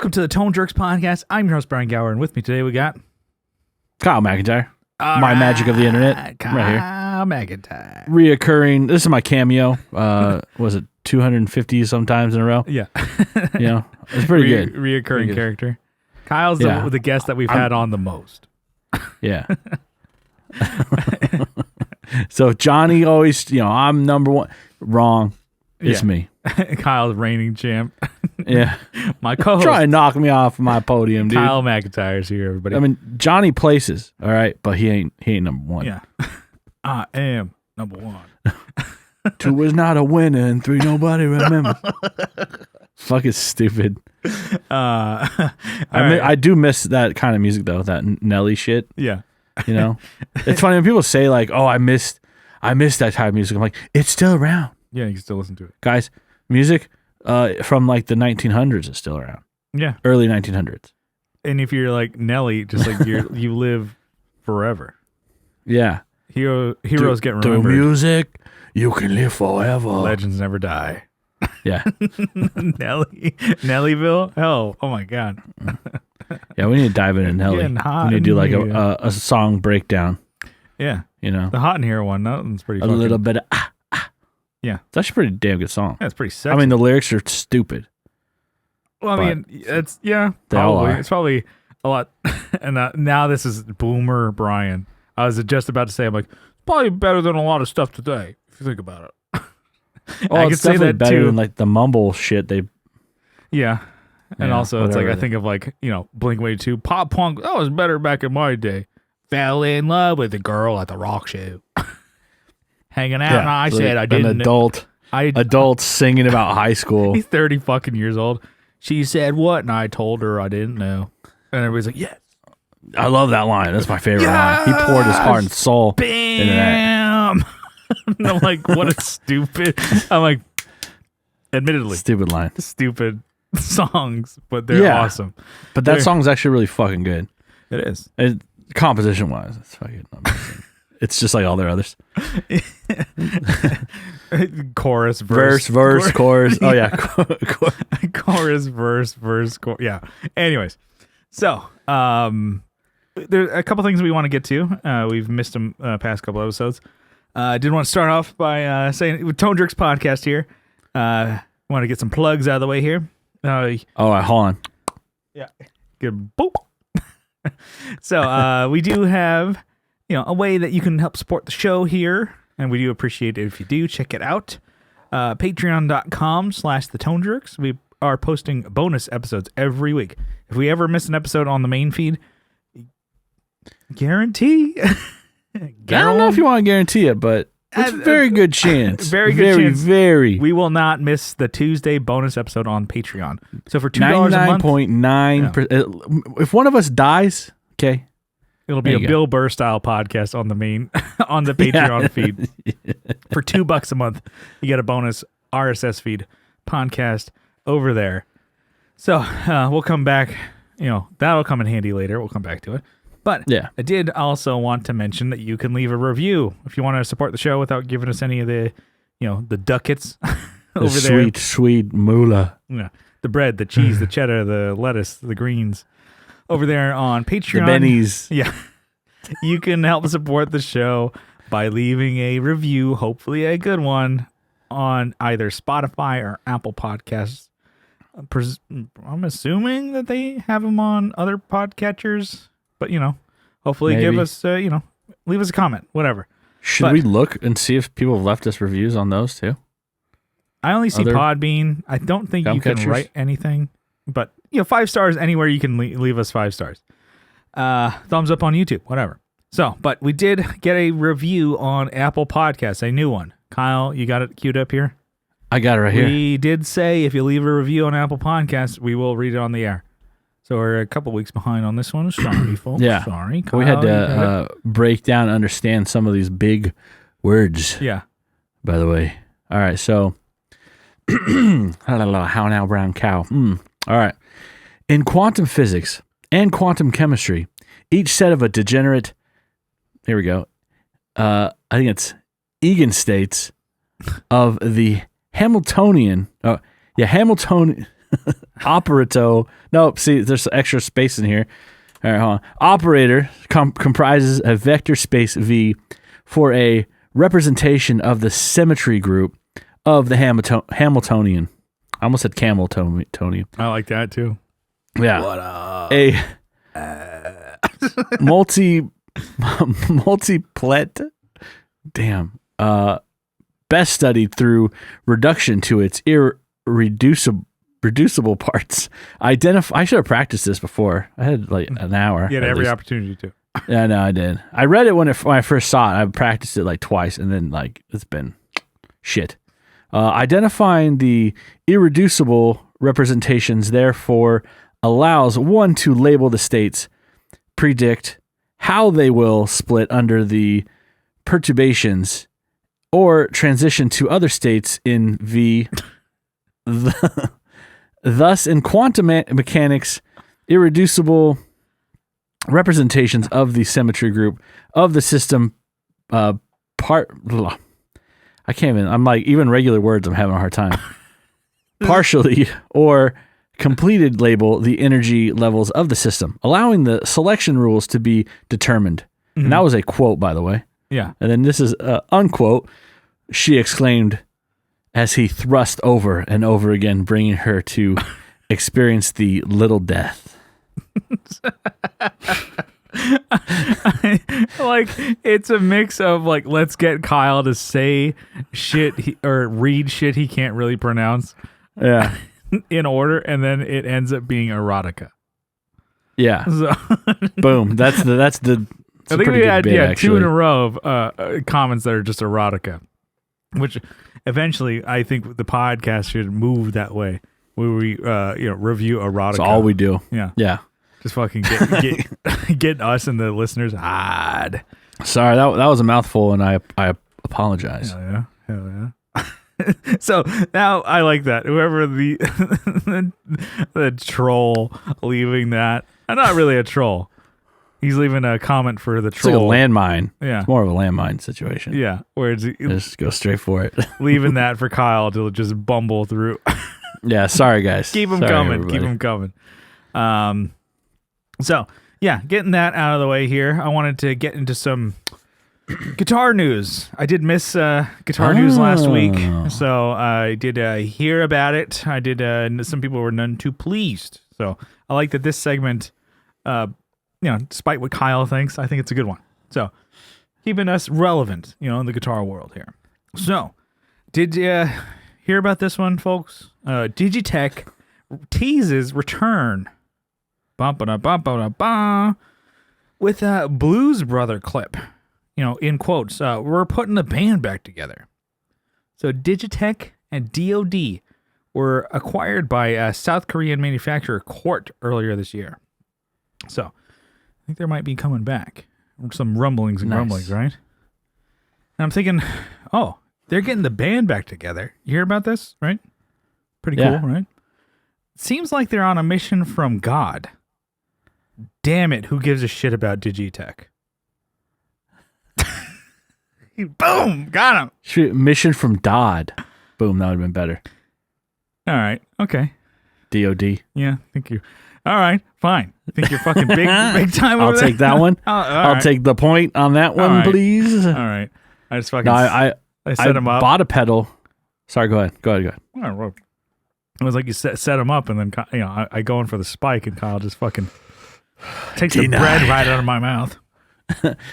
Welcome to the Tone Jerks podcast. I'm your host, Brian Gower, and with me today we got Kyle McIntyre. My magic of the internet. Kyle right here. McIntyre. Reoccurring. This is my cameo. Was it 250 sometimes in a row? Yeah. You know, it's pretty good. Reoccurring character. Kyle's the guest that we've had on the most. Yeah. So Johnny always, I'm number one. Wrong. It's me. Kyle's reigning champ. Yeah. My co-host. Try and knock me off my podium, dude. Kyle McIntyre's here, everybody. I mean, Johnny places, all right, but he ain't number one. Yeah. I am number one. 2 is not a winner and 3 nobody remembers. Fucking stupid. I do miss that kind of music though, that Nelly shit. Yeah. You know? It's funny when people say like, "Oh, I missed that type of music." I'm like, "It's still around." Yeah, you can still listen to it. Guys, music from like the 1900s is still around. Yeah. Early 1900s. And if you're like Nelly, just like you live forever. Yeah. Heroes get remembered. Through music, you can live forever. Legends never die. Yeah. Nellyville? Hell, oh my God. Yeah, we need to dive into Nelly. We need to do like a song breakdown. Yeah. You know? The Hot in Here one, that one's pretty A little bit of Yeah. It's actually a pretty damn good song. Yeah, it's pretty sexy. I mean, the lyrics are stupid. Well, I mean, it's, yeah, they all probably. are. It's probably a lot. And now this is Boomer Brian. I was just about to say, I'm like, it's probably better than a lot of stuff today, if you think about it. I could say that better than like the mumble shit they. Yeah. And also, it's like, I they- think of like, Blink-182, pop punk, that was better back in my day. Fell in love with a girl at the rock show. Hanging out, and I said I didn't. An adult singing about high school. He's 30 fucking years old. She said what? And I told her I didn't know. And everybody's like, yes. I love that line. That's my favorite line. He poured his heart and soul into that. Bam! And I'm like, what a stupid. I'm like, admittedly, Stupid line. stupid songs, but they're awesome. But that song's actually really fucking good. It is. Composition wise, it's fucking amazing. It's just like all their others. Chorus, Verse, chorus. Oh yeah. Chorus, verse, chorus. Yeah. Anyways, so there are a couple things we want to get to. We've missed them past couple episodes. I did want to start off by saying with Tone Jerks podcast here. Want to get some plugs out of the way here. All right, hold on. Yeah. Good. Boop. So we do have a way that you can help support the show here, and we do appreciate it if you do. Check it out. Patreon.com/TheToneJerks. We are posting bonus episodes every week. If we ever miss an episode on the main feed, guarantee. I don't know if you want to guarantee it, but it's a very good chance. Very good chance. Very. We will not miss the Tuesday bonus episode on Patreon. So for $2 a month, 99.9%. If one of us dies, okay. It'll be a Bill Burr style podcast on the main on the Patreon feed. For $2 a month, you get a bonus RSS feed podcast over there. So we'll come back. That'll come in handy later. We'll come back to it. But I did also want to mention that you can leave a review if you want to support the show without giving us any of the, the ducats over there. Sweet moolah. Yeah, the bread, the cheese, the cheddar, the lettuce, the greens. Over there on Patreon. The bennies. Yeah. You can help support the show by leaving a review, hopefully a good one, on either Spotify or Apple Podcasts. I'm assuming that they have them on other podcatchers, but hopefully Maybe. give us, leave us a comment, whatever. Should we look and see if people have left us reviews on those too? I only see Podbean. I don't think you can write anything, but 5 stars anywhere you can leave us 5 stars. Thumbs up on YouTube, whatever. So, but we did get a review on Apple Podcasts, a new one. Kyle, you got it queued up here? I got it right here. We did say if you leave a review on Apple Podcasts, we will read it on the air. So we're a couple weeks behind on this one. Sorry, folks. Yeah. Sorry. Kyle, we had to break down and understand some of these big words. Yeah. By the way. All right, so how now, brown cow. All right. In quantum physics and quantum chemistry, each set of a degenerate, here we go, I think it's eigenstates of the Hamiltonian Operato. Nope. See, there's extra space in here. All right, hold on. Operator comprises a vector space V for a representation of the symmetry group of the Hamiltonian. I almost said Cameltonian. I like that too. Yeah. What up? A multiplet. Damn. Best studied through reduction to its reducible parts. I should have practiced this before. I had like an hour. You had every opportunity to. Yeah, no, I did. I read it when I first saw it. I practiced it like twice, and then like it's been shit. Identifying the irreducible representations, therefore, allows one to label the states, predict how they will split under the perturbations, or transition to other states in V. Thus, in quantum mechanics, irreducible representations of the symmetry group of the system I can't even, I'm like, even regular words, I'm having a hard time. Partially or completed label the energy levels of the system, allowing the selection rules to be determined. Mm-hmm. And that was a quote, by the way. Yeah. And then this is unquote. She exclaimed as he thrust over and over again, bringing her to experience the little death. Like, it's a mix of like, let's get Kyle to say shit or read shit he can't really pronounce. Yeah. In order, and then it ends up being erotica. Yeah. So boom. That's the. I think we had two in a row of comments that are just erotica, which eventually I think the podcast should move that way, where we review erotica. That's all we do. Yeah. Yeah. Just fucking get us and the listeners hard. Sorry, that was a mouthful, and I apologize. Hell yeah. So now I like that. Whoever the troll leaving that. I'm not really a troll. He's leaving a comment for the troll. It's like a landmine. Yeah. It's more of a landmine situation. Yeah. Where it's just go straight for it. Leaving that for Kyle to just bumble through. Yeah, sorry guys. Keep them coming. Everybody. Keep them coming. So yeah, getting that out of the way here. I wanted to get into some guitar news. I did miss guitar news last week, so I did hear about it. I did. Some people were none too pleased. So I like that this segment, despite what Kyle thinks, I think it's a good one. So keeping us relevant, in the guitar world here. So did you hear about this one, folks? Digitech teases return. With a Blues Brother clip. In quotes, we're putting the band back together. So Digitech and DoD were acquired by South Korean manufacturer Quart earlier this year. So I think they might be coming back. Some rumblings and grumblings, right? And I'm thinking, they're getting the band back together. You hear about this, right? Pretty cool, right? Seems like they're on a mission from God. Damn it, who gives a shit about Digitech? Boom! Got him! Mission from Dodd. Boom, that would have been better. All right, okay. DOD. Yeah, thank you. All right, fine. I think you're fucking big time over I'll there. take that one. I'll take the point on that one, please. All right. I just fucking... I set him up. Bought a pedal. Sorry, go ahead. All right, it was like you set him up, and then I go in for the spike, and Kyle just fucking takes the bread right out of my mouth.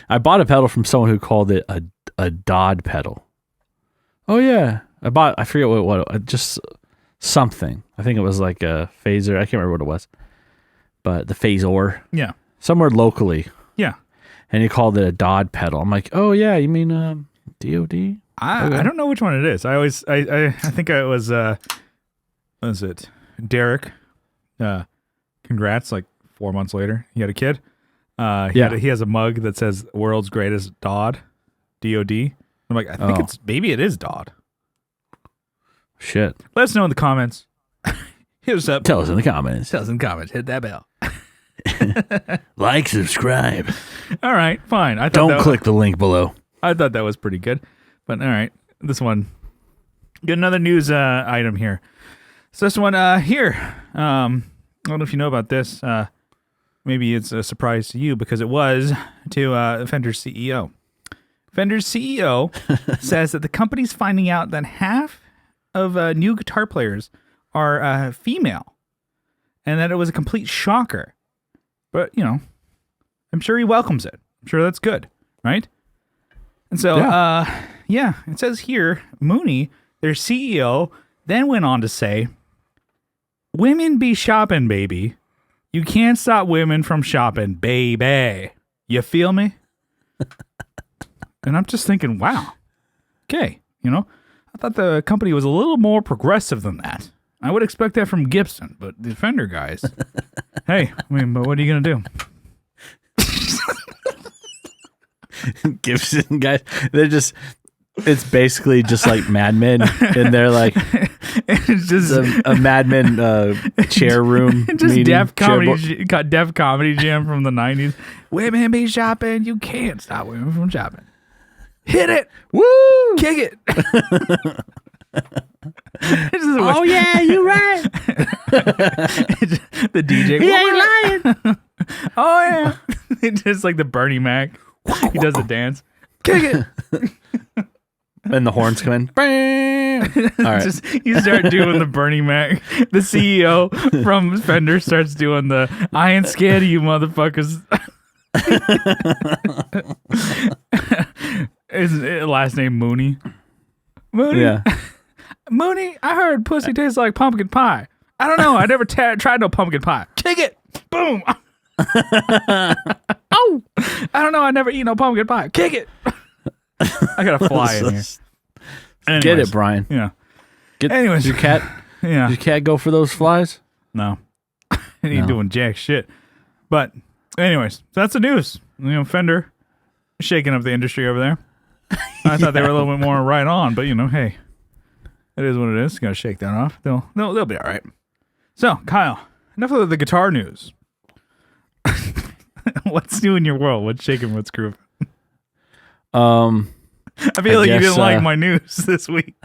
I bought a pedal from someone who called it a Dodd pedal. Oh yeah, I forget what just something. I think it was like a phaser. I can't remember what it was, but the phasor. Yeah, somewhere locally. Yeah, and he called it a Dodd pedal. I'm like, oh yeah, you mean DOD? I don't know which one it is. I think it was what is it? Derek. Congrats! Like 4 months later, he had a kid. He has a mug that says "World's Greatest Dodd," DOD. I'm like, I think maybe it is Dodd. Shit. Let us know in the comments. Hit us up. Tell us in the comments. Hit that bell. Like, subscribe. All right, fine. Don't click the link below. I thought that was pretty good, but all right, this one. Get another news item here. So this one here, I don't know if you know about this. Maybe it's a surprise to you because it was to Fender's CEO. Fender's CEO says that the company's finding out that half of new guitar players are female, and that it was a complete shocker. But, you know, I'm sure he welcomes it. I'm sure that's good, right? And so, it says here, Mooney, their CEO, then went on to say, women be shopping, baby. You can't stop women from shopping, baby. You feel me? And I'm just thinking, wow. Okay, you know, I thought the company was a little more progressive than that. I would expect that from Gibson, but the Fender guys, hey, I mean, but what are you going to do? Gibson guys, it's basically just like Mad Men, and they're like, it's just a Mad Men chair room. just meeting, Def Comedy Jam from the 90s. Women be shopping. You can't stop women from shopping. Hit it. Woo! Kick it. Oh, yeah, you're right. The DJ. He ain't lying. Oh, yeah. It's just like the Bernie Mac. He does the dance. Kick it. And the horns come in. All right. You start doing the Bernie Mac. The CEO from Fender starts doing the I ain't scared of you motherfuckers. His last name Mooney. Mooney? Yeah. Mooney, I heard pussy tastes like pumpkin pie. I don't know. I never tried no pumpkin pie. Kick it. Boom. Oh. I don't know. I never eat no pumpkin pie. Kick it. I got a fly in here. Anyways, get it, Brian. Yeah. Anyways, your cat. Yeah. Did your cat go for those flies? No. He ain't doing jack shit. But anyways, so that's the news. You know, Fender shaking up the industry over there. I thought they were a little bit more right on, but you know, hey, it is what it is. Got to shake that off. They'll be all right. So, Kyle, enough of the guitar news. What's new in your world? What's shaking? What's grooving? I feel like you didn't like my news this week.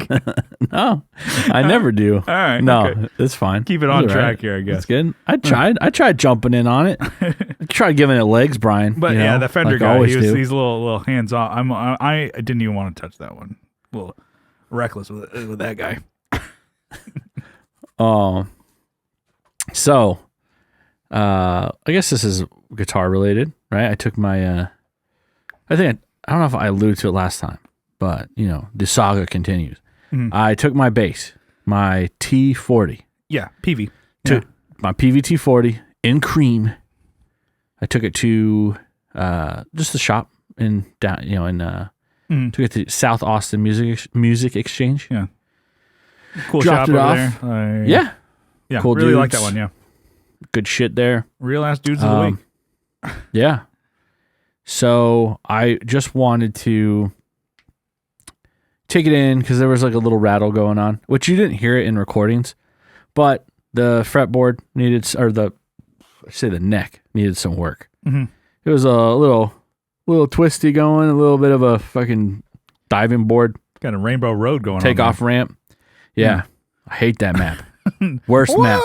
No, I never do. All right. No, okay. it's fine. Keep it on track here, I guess. It's good. I tried jumping in on it. I tried giving it legs, Brian. But yeah, the Fender like guy, he's a little hands off. I didn't even want to touch that one. A little reckless with that guy. So, I guess this is guitar related, right? I took my, I don't know if I alluded to it last time, but you know, the saga continues. Mm-hmm. I took my bass, my T40. Yeah, PV. My PV-T40 in cream. I took it to just the shop took it to South Austin Music Exchange. Yeah. Cool Dropped shop it over off. there. Yeah. Cool really dudes. Like that one, yeah. Good shit there. Real ass dudes of the week. Yeah. So I just wanted to take it in because there was like a little rattle going on, which you didn't hear it in recordings, but the fretboard needed, or the neck needed some work. Mm-hmm. It was a little twisty going, a little bit of a fucking diving board. Got a Rainbow Road going on. Takeoff ramp. Yeah. I hate that map. Worst map.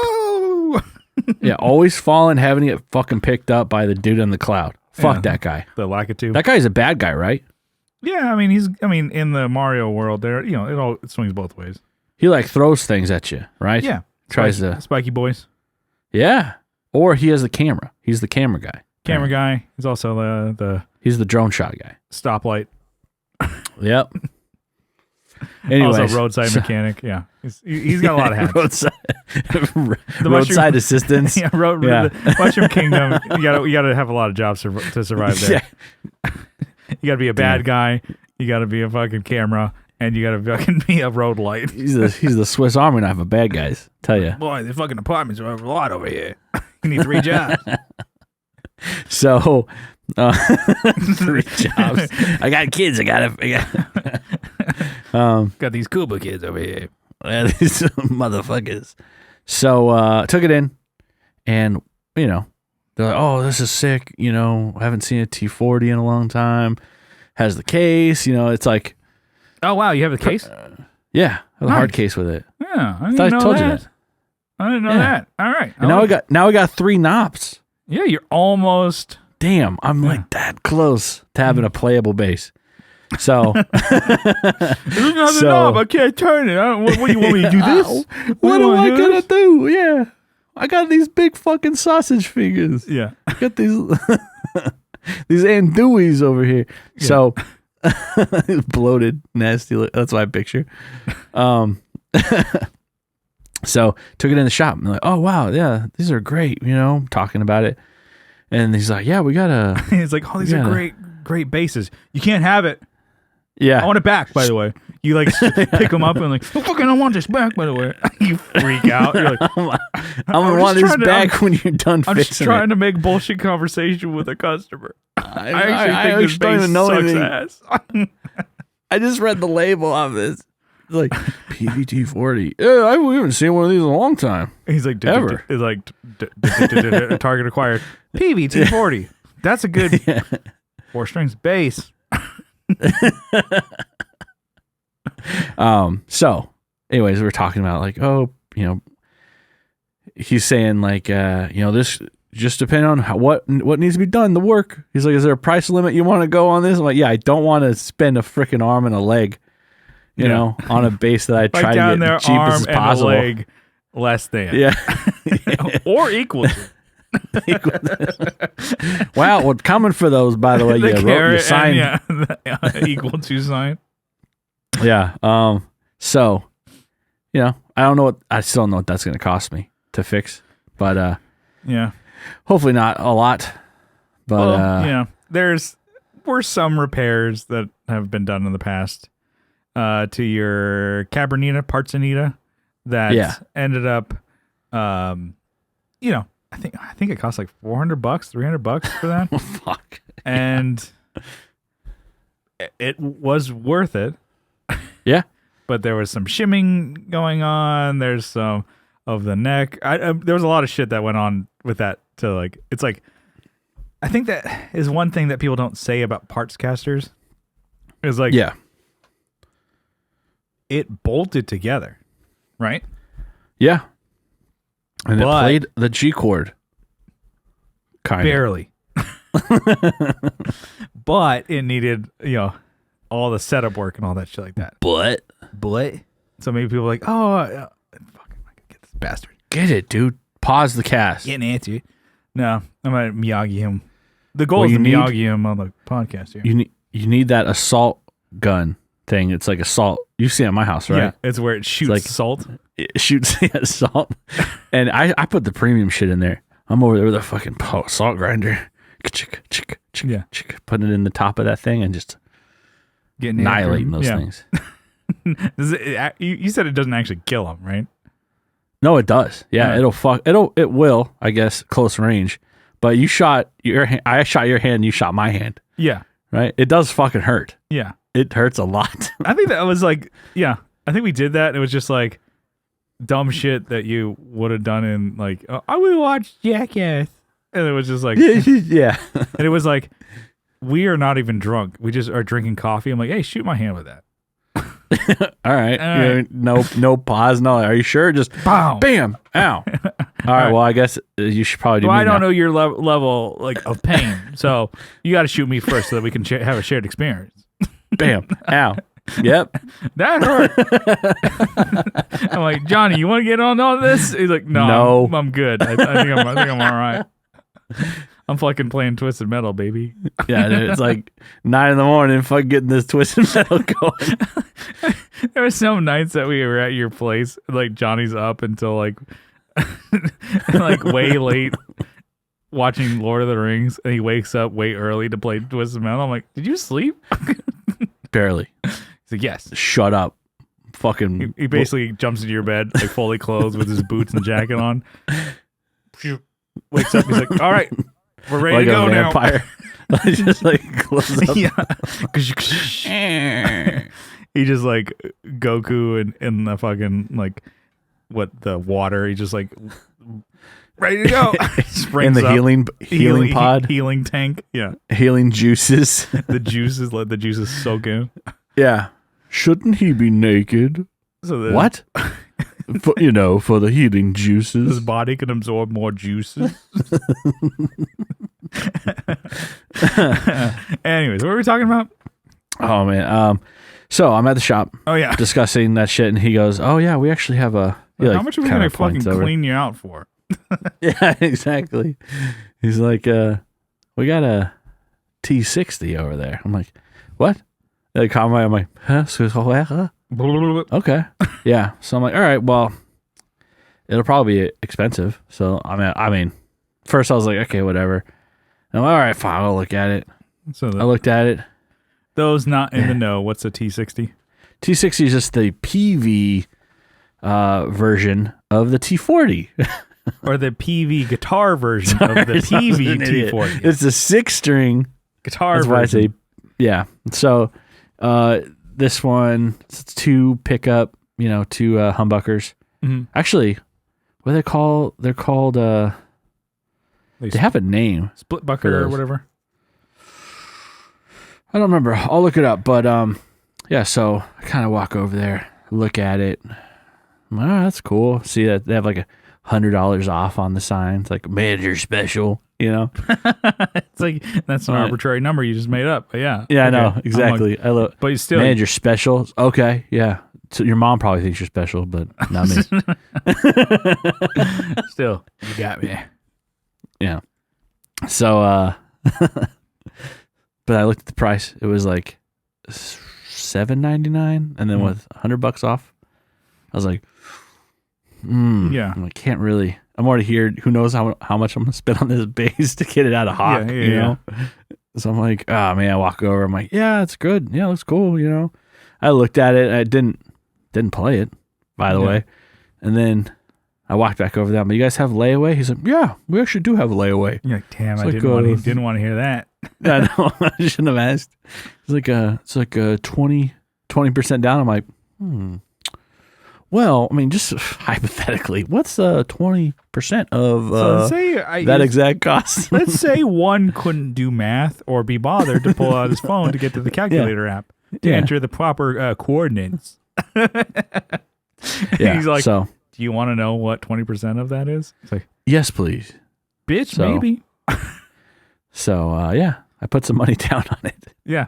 Yeah, always falling, having it fucking picked up by the dude in the cloud. Fuck that guy. The Lakitu. That guy's a bad guy, right? Yeah, I mean, in the Mario world, there, you know, it swings both ways. He like throws things at you, right? Yeah, tries to spiky boys. Yeah, or he has the camera. He's the camera guy. Camera guy. He's also He's the drone shot guy. Stoplight. Yep. Anyways, also roadside mechanic. Yeah, he's got a lot of hats. roadside assistance. Yeah, Mushroom Kingdom. You gotta have a lot of jobs to survive there. Yeah. You gotta be a bad guy. You gotta be a fucking camera, and you gotta fucking be a road light. He's the Swiss Army knife of bad guys. Tell you, boy, the fucking apartments are a lot over here. You need 3 jobs. So, 3 jobs. I got kids. Got these Cuba kids over here. These motherfuckers. So took it in, and you know, they're like, "Oh, this is sick." You know, I haven't seen a T40 in a long time. Has the case. You know, it's like, oh wow, you have the case? Yeah, I have a hard case with it. Yeah, I thought I told you that. I didn't know that. All right. And now I got 3 knops. Yeah, you're almost. Damn, I'm like that close to having a playable bass. So There's another knob. I can't turn it. What do you want me to do this? What am I gonna do? Yeah, I got these big fucking sausage fingers. Yeah, I got these these andouilles over here. Yeah. So bloated, nasty. That's what I picture. So took it in the shop. And like, oh wow, yeah, these are great. Talking about it, and he's like, yeah, we gotta. He's like, oh, these are great basses. You can't have it. Yeah, I want it back. By the way, you like pick them up and like, oh, fucking, I want this back. By the way, you freak out. You're like, I'm gonna want this back when you're done fixing it. I'm just trying to make bullshit conversation with a customer. I actually think this don't even know bass sucks ass. I just read the label of this. It's like PVT-40. Yeah, we haven't seen one of these in a long time. He's like, ever. It's like target acquired. PVT-40. That's a good 4 strings bass. So anyways, we're talking about like, he's saying like, this just depending on what needs to be done, the work. He's like, is there a price limit you want to go on this? I'm like, yeah, I don't want to spend a freaking arm and a leg, on a bass that I try to get the cheapest as possible. And a leg less than. Yeah. Or equal to. Wow, well, coming for those, by the way, you signed. Equal to sign. Yeah. So, I don't know I still don't know what that's going to cost me to fix, but yeah, hopefully not a lot. But were some repairs that have been done in the past to your Cabernita Parts-Anita that ended up, I think it cost like $400, $300 for that. Fuck. And it was worth it. Yeah. But there was some shimming going on. There's some of the neck. There was a lot of shit that went on with that. It's like, I think that is one thing that people don't say about parts casters. Is like, it bolted together, right? Yeah. And it played the G chord. Barely. But it needed, all the setup work and all that shit like that. But. So maybe people are like, oh, fucking, I can get this bastard. Get it, dude. Pause the cast. Getting at you. No, I'm going to Miyagi him. The goal is to Miyagi him on the podcast here. You need that assault gun thing. It's like assault. You see it at my house, right? Yeah, it's where it shoots salt. It shoots salt. And I put the premium shit in there. I'm over there with a fucking salt grinder. Putting it in the top of that thing and just annihilating those things. You said it doesn't actually kill them, right? No, it does. Yeah, it will, I guess, close range. But you shot your hand. I shot your hand. You shot my hand. Yeah. Right. It does fucking hurt. Yeah. It hurts a lot. I think that was like, I think we did that. And it was just like dumb shit that you would have done in like, I would watch Jackass. And it was just like, yeah. And it was like, we are not even drunk. We just are drinking coffee. I'm like, hey, shoot my hand with that. All right. No pause. No. Are you sure? Just bam. Ow. All right. Well, I guess you should probably do. Well, I don't know your level like of pain, so you got to shoot me first so that we can have a shared experience. Bam. Ow. Yep. That hurt. I'm like, Johnny, you want to get on all this? He's like, no. I'm good. I think I'm all right. I'm fucking playing Twisted Metal, baby. Yeah, dude, it's like 9 a.m. fucking getting this Twisted Metal going. There were some nights that we were at your place, like Johnny's up until like way late watching Lord of the Rings, and he wakes up way early to play Twisted Metal. I'm like, did you sleep? Barely. He's like, yes. Shut up. Fucking. He basically jumps into your bed, like fully clothed with his boots and jacket on. Wakes up, he's like, all right. We're ready to go now. Just like close up. Yeah. He just like Goku in the fucking like the water. He just like ready to go. In the healing pod. Healing tank. Yeah. Healing juices. The juices soak in. Yeah. Shouldn't he be naked? So what? for the healing His juices. body can absorb more juices. Anyways, what were we talking about? Oh man. So I'm at the shop Oh yeah. discussing that shit, and he goes, "Oh yeah, we actually have a." he, How much are we kinda gonna fucking points over. clean you out for? Yeah, exactly. He's like, "We got a T60 over there." I'm like, "What?" They call me. I'm like, "Huh?" Okay. Yeah. So I'm like, "All right, well, it'll probably be expensive." So I mean, first I was like, "Okay, whatever." And I'm like, all right, fine. I'll look at it. So I looked at it. those not in the know, what's a T60? T60 is just the PV version of the T40. Or the PV guitar version of the PV T40. It's a 6-string Guitar That's why I version. say, yeah. So this one, it's 2 pickup, 2 humbuckers. Mm-hmm. Actually, what they call? They're called. They have a name. Split bucket or whatever. I don't remember. I'll look it up. But yeah. So I kind of walk over there, look at it. I'm like, oh, that's cool. See that they have like $100 off on the sign. It's like manager special. It's like that's an arbitrary number you just made up. But yeah. Yeah, okay. I know exactly. Like, I love. but you still manager special. Okay, yeah. So your mom probably thinks you're special, but not me. still you got me. Yeah. So, but I looked at the price. It was like $7.99, and then with $100 off, I was like, yeah. I can't really. I'm already here. Who knows how much I'm gonna spend on this bass to get it out of hock? You know. So I'm like, oh man. I walk over. I'm like, yeah, it's good. Yeah, it looks cool. I looked at it. I didn't play it, by the way, and then I walked back over there. But you guys have layaway? He's like, yeah, we actually do have layaway. You're like, damn, It's I like, didn't want to hear that. I know. I shouldn't have asked. It's like a 20% down. I'm like, Well, I mean, just hypothetically, what's 20% of that exact cost? Let's say one couldn't do math or be bothered to pull out his phone to get to the calculator app to enter the proper coordinates. Yeah. He's like, so, do you want to know what 20% of that is? It's like, yes, please. Bitch, So- maybe. So, yeah, I put some money down on it. Yeah.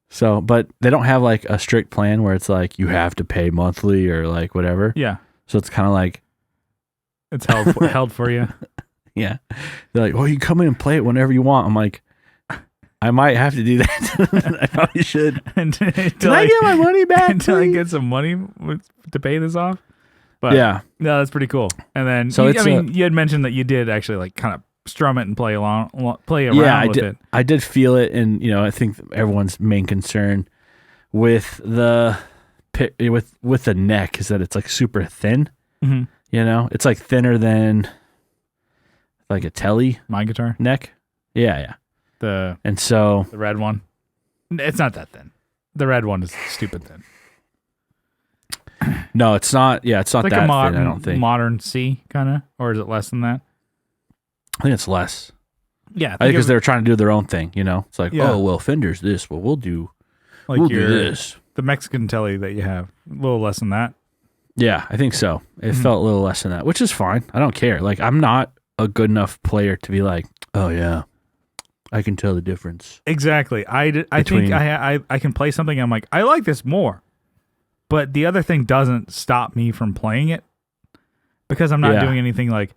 So, but they don't have like a strict plan where it's like you have to pay monthly or like whatever. Yeah. So it's kind of like, It's held for you. yeah. They're like, well, you come in and play it whenever you want. I'm like, I might have to do that. I probably should. Can I get my money back? Until I please? get some money to pay this off. But Yeah. no, that's pretty cool. And then, So you had mentioned that you did actually like kind of strum it and play around I with did. it. I did feel it, and I think everyone's main concern with the neck is that it's like super thin. Mm-hmm. It's like thinner than like a telly My guitar, neck. Yeah. And so the red one. It's not that thin. The red one is stupid thin. no, it's not. Yeah, it's not It's that like a thin. I don't think. modern C kind of, or is it less than that? I think it's less. Yeah, I think because they're trying to do their own thing. It's like, Yeah. oh well, Fender's this. Well, we'll do like do this. the Mexican telly that you have, a little less than that. Yeah, I think so. It felt a little less than that, which is fine. I don't care. Like, I'm not a good enough player to be like, oh yeah, I can tell the difference. Exactly. I think I can play something and I'm like, I like this more. But the other thing doesn't stop me from playing it because I'm not doing anything like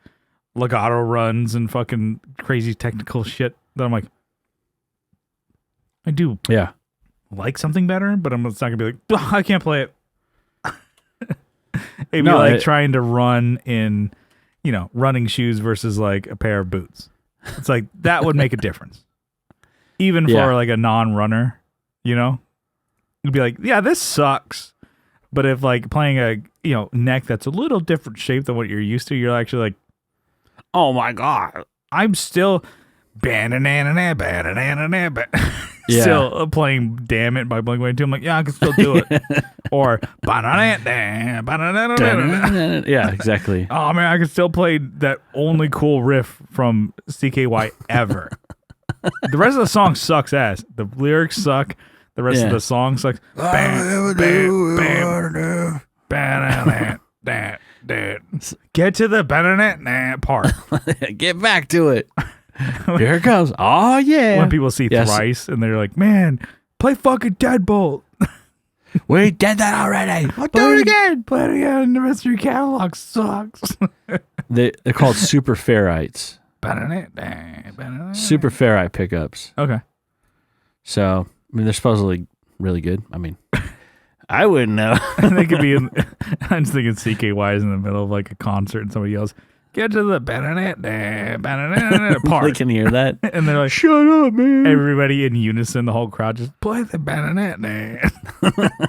legato runs and fucking crazy technical shit that I'm like, I do like something better, but it's not gonna be like, I can't play it. It'd be like trying to run in, running shoes versus like a pair of boots. It's like that would make a difference. Even for like a non-runner, it'd be like, yeah, this sucks. But if like playing a, neck that's a little different shape than what you're used to, you're actually like, oh my God, I'm still still playing Damn It by Blink-182. I'm like, yeah, I can still do it. Or yeah, exactly. Oh man, I can still play that only cool riff from CKY ever. The rest of the song sucks ass. The lyrics suck. The rest of the song sucks. Get to the part. Get back to it. Here it goes. Oh, yeah. When people see Thrice and they're like, man, play fucking Deadbolt. We did that already. We'll do it again. Play it again. The rest of your catalog sucks. They're called super ferrites. Super ferrite pickups. Okay. So, I mean, they're supposedly really good. I mean, I wouldn't know. They could be in, I'm just thinking CKY is in the middle of like a concert and somebody yells, get to the part. They can hear that. And they're like, shut up, man. Everybody in unison, the whole crowd just play the baronet.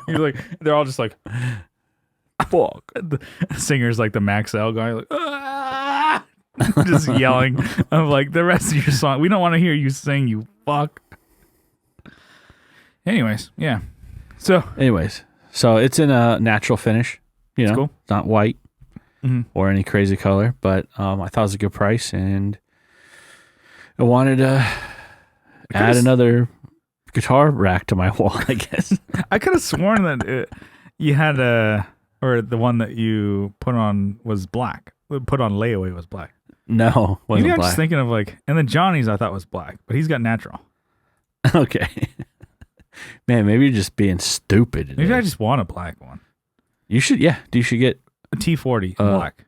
You're like, they're all just like, fuck. The singer's like the Max L guy, like, ah! Just yelling. I'm like, the rest of your song, we don't want to hear you sing, you fuck. Anyways, yeah. So it's in a natural finish. You know, cool. It's not white or any crazy color, but I thought it was a good price, and I wanted to add another guitar rack to my wall, I guess. I could have sworn that you had or the one that you put on was black. Put on layaway was black. No, wasn't Maybe I'm black. just thinking of like, and then Johnny's I thought was black, but he's got natural. Okay. Man, maybe you're just being stupid today. Maybe I just want a black one. You should, yeah. You should get a T40 black.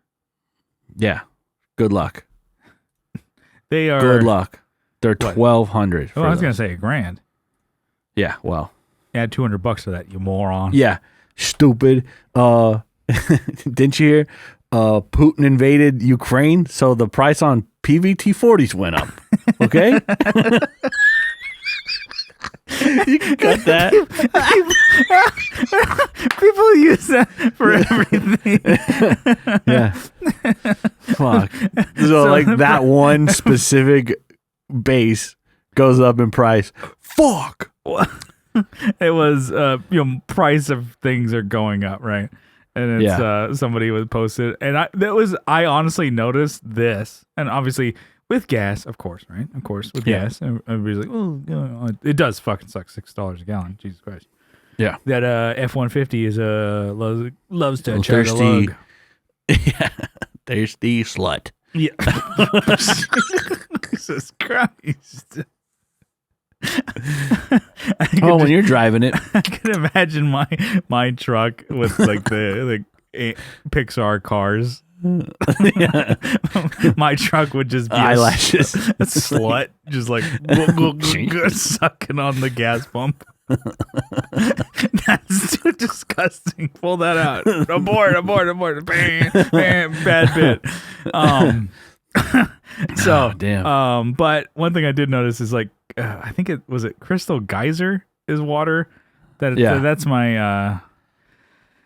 Yeah. Good luck. They are. Good luck. They're $1,200. Oh, I was gonna say $1,000. Yeah. Well. Add $200 to that, you moron. Yeah. Stupid. Didn't you hear? Putin invaded Ukraine, so the price on PVT-40s went up. Okay. You can cut that. People use that for everything. Yeah. Fuck. So like that one specific base goes up in price. Fuck. It was price of things are going up, right? And it's somebody would post it, and I honestly noticed this, and obviously with gas, of course, right? Of course, with gas, and everybody's like, "Oh, it does fucking suck, $6 a gallon." Jesus Christ! Yeah, that F-150 is loves to chug a thirsty. lug. Yeah, thirsty slut. Yeah, Jesus Christ! When you're driving it, I can imagine my truck with like the Pixar cars. My truck would just be eyelashes, a slut, just like sucking on the gas pump. That's too disgusting. Pull that out. Abort. Bam, bad bit. So damn. But one thing I did notice is like I think it was Crystal Geyser is water. That's my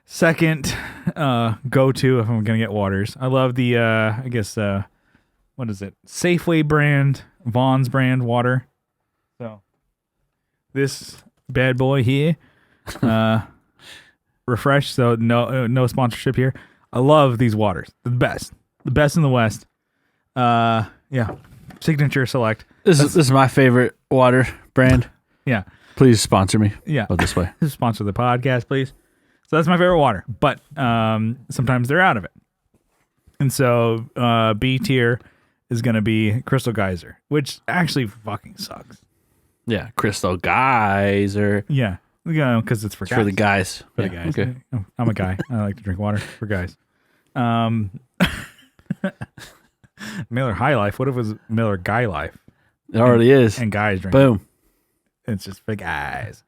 second go-to if I'm gonna get waters. I love the I guess what is it? Safeway brand, Vaughn's brand water. So this bad boy here, refresh. So no sponsorship here. I love these waters. The best in the West. Yeah, Signature Select. This is my favorite water brand. Yeah, please sponsor me. Yeah, this way. Sponsor the podcast, please. So that's my favorite water, but sometimes they're out of it, and so B tier is going to be Crystal Geyser, which actually fucking sucks. Yeah, Crystal Geyser. Yeah, because it's for guys. For the guys. For the guys. Okay. I'm a guy. I like to drink water for guys. Miller High Life. What if it was Miller Guy Life? It already is. And guys drink. Boom. It's just for guys.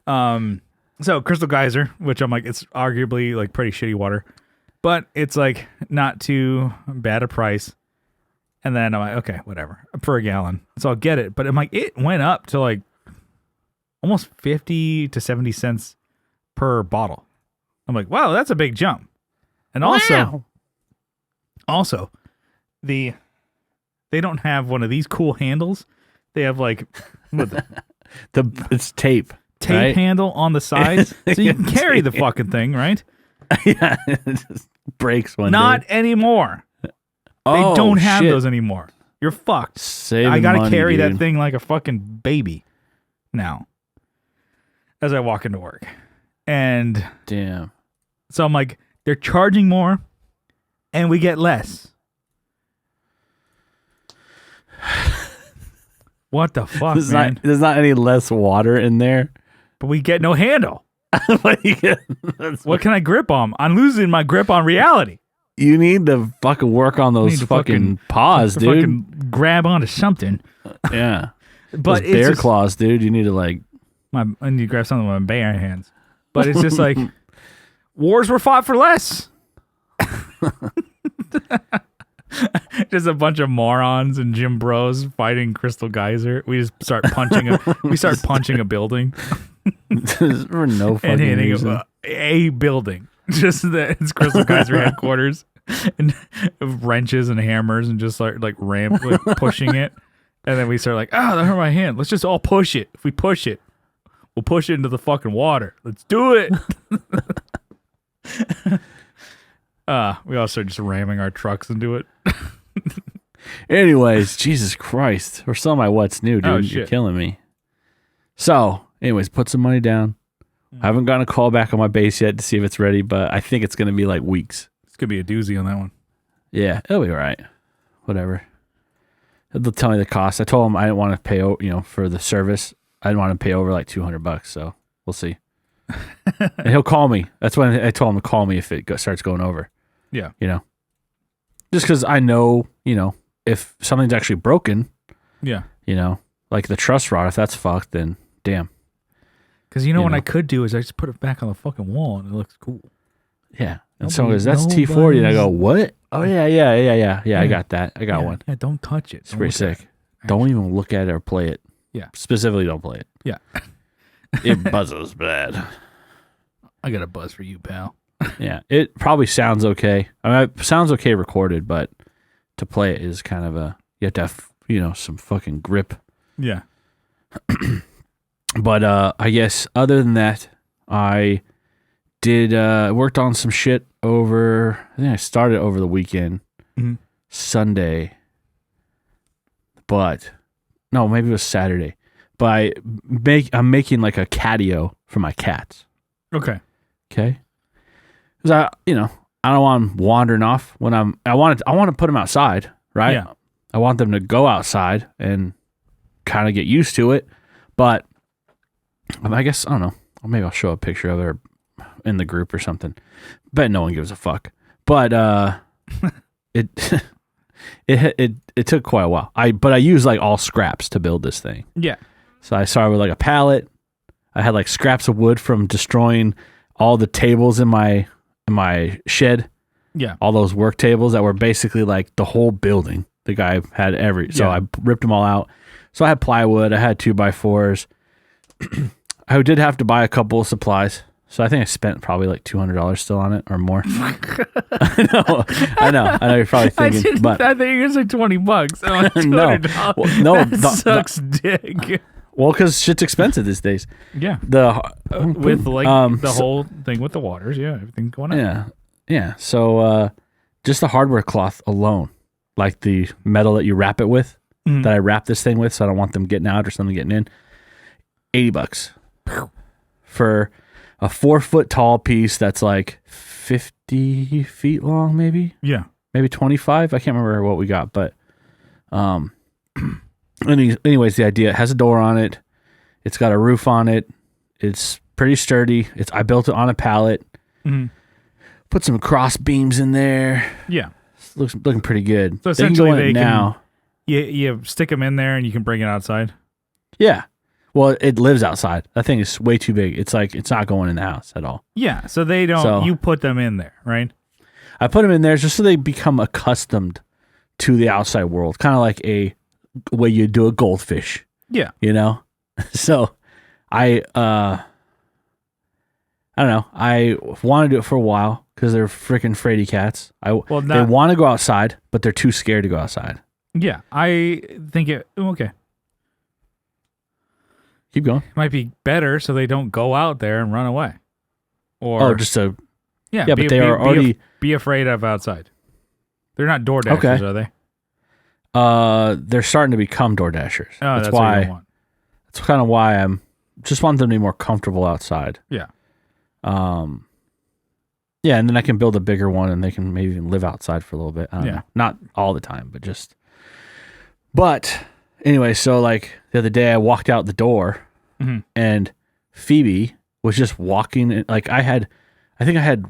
So Crystal Geyser, which I'm like, it's arguably like pretty shitty water, but it's like not too bad a price. And then I'm like, okay, whatever, for a gallon. So I'll get it. But I'm like, it went up to like almost 50 to 70 cents per bottle. I'm like, wow, that's a big jump. And also, they don't have one of these cool handles. They have like it's tape right? Handle on the sides, so you can carry the fucking thing, right? Yeah, it just breaks one. Not anymore. They don't have those anymore. You're fucked. I gotta carry that thing like a fucking baby now as I walk into work. And damn. So I'm like, they're charging more, and we get less. What the fuck, man? There's not any less water in there. But we get no handle. What What can I grip on? I'm losing my grip on reality. You need to fucking work on those fucking paws, dude. Fucking grab onto something. Yeah. But those bear claws, dude. You need to like... I need to grab something with my bare hands. But it's just like, wars were fought for less. Just a bunch of morons and gym bros fighting Crystal Geyser. We just start punching a building. For no fucking and hitting reason. A building. Just that it's Crystal Geyser headquarters. And wrenches and hammers and just like pushing it. And then we start like, that hurt my hand. Let's just all push it. If we push it, we'll push it into the fucking water. Let's do it. We all start just ramming our trucks into it. Anyways, Jesus Christ. We're still on my what's new, dude. Oh, You're shit. killing me. So, anyways, put some money down. I haven't gotten a call back on my base yet to see if it's ready, but I think it's going to be like weeks. It's going to be a doozy on that one. Yeah, it'll be all right. Whatever. They'll tell me the cost. I told them I didn't want to pay, for the service. I didn't want to pay over like $200, so we'll see. And he'll call me. That's when I told him to call me if it starts going over. Yeah. Just because I know, if something's actually broken, Yeah. like the truss rod, if that's fucked, then damn. Because what I could do is I just put it back on the fucking wall and it looks cool. Yeah. And so that's T40. And I go, what? Oh, yeah. I got that. I got one. Yeah, don't touch it. It's pretty sick. Don't even look at it or play it. Yeah. Specifically, don't play it. Yeah. It buzzes bad. I got a buzz for you, pal. Yeah. It probably sounds okay. I mean, it sounds okay recorded, but to play it is kind of you have to have, some fucking grip. Yeah. But I guess other than that, I did worked on some shit I think I started over the weekend, Sunday, but no, maybe it was Saturday. But I'm making like a catio for my cats. Okay. Okay. Because I don't want them wandering off when I want to put them outside, right? Yeah. I want them to go outside and kind of get used to it, but I guess, I don't know. Maybe I'll show a picture of her in the group or something. Bet no one gives a fuck. But it took quite a while. But I used like all scraps to build this thing. Yeah. So I started with like a pallet. I had like scraps of wood from destroying all the tables in my shed. Yeah. All those work tables that were basically like the whole building. The guy had so I ripped them all out. So I had plywood. I had 2x4s. I did have to buy a couple of supplies. So I think I spent probably like $200 still on it or more. I know. You're probably thinking, I think it's like $20. No, That sucks dick. Well, because shit's expensive these days. Yeah. With like the whole thing with the waters. Yeah. Everything's going up. Yeah. So just the hardware cloth alone, like the metal that you wrap it with, that I wrap this thing with, so I don't want them getting out or something getting in. $80 for a 4-foot tall piece that's like 50 feet long, maybe. Yeah. Maybe 25. I can't remember what we got, but anyways, the idea, it has a door on it. It's got a roof on it. It's pretty sturdy. I built it on a pallet. Put some cross beams in there. Yeah. It's looking pretty good. So essentially you stick them in there and you can bring it outside. Yeah. Well, it lives outside. That thing is way too big. It's like, it's not going in the house at all. Yeah. So they don't, you put them in there, right? I put them in there just so they become accustomed to the outside world. Kind of like a way you do a goldfish. Yeah. So I don't know. I want to do it for a while because they're freaking fraidy cats. They want to go outside, but they're too scared to go outside. Yeah. I think okay. Keep going. It might be better so they don't go out there and run away. Or just to... Yeah, but they are already... Be afraid of outside. They're not door dashers, are they? They're starting to become door dashers. Oh, that's why. What you want. That's kind of why I'm... Just want them to be more comfortable outside. Yeah. Yeah, and then I can build a bigger one, and they can maybe even live outside for a little bit. I don't Yeah. know. Not all the time, but just. But anyway, so like the other day, I walked out the door, and Phoebe was just walking. Like I think I had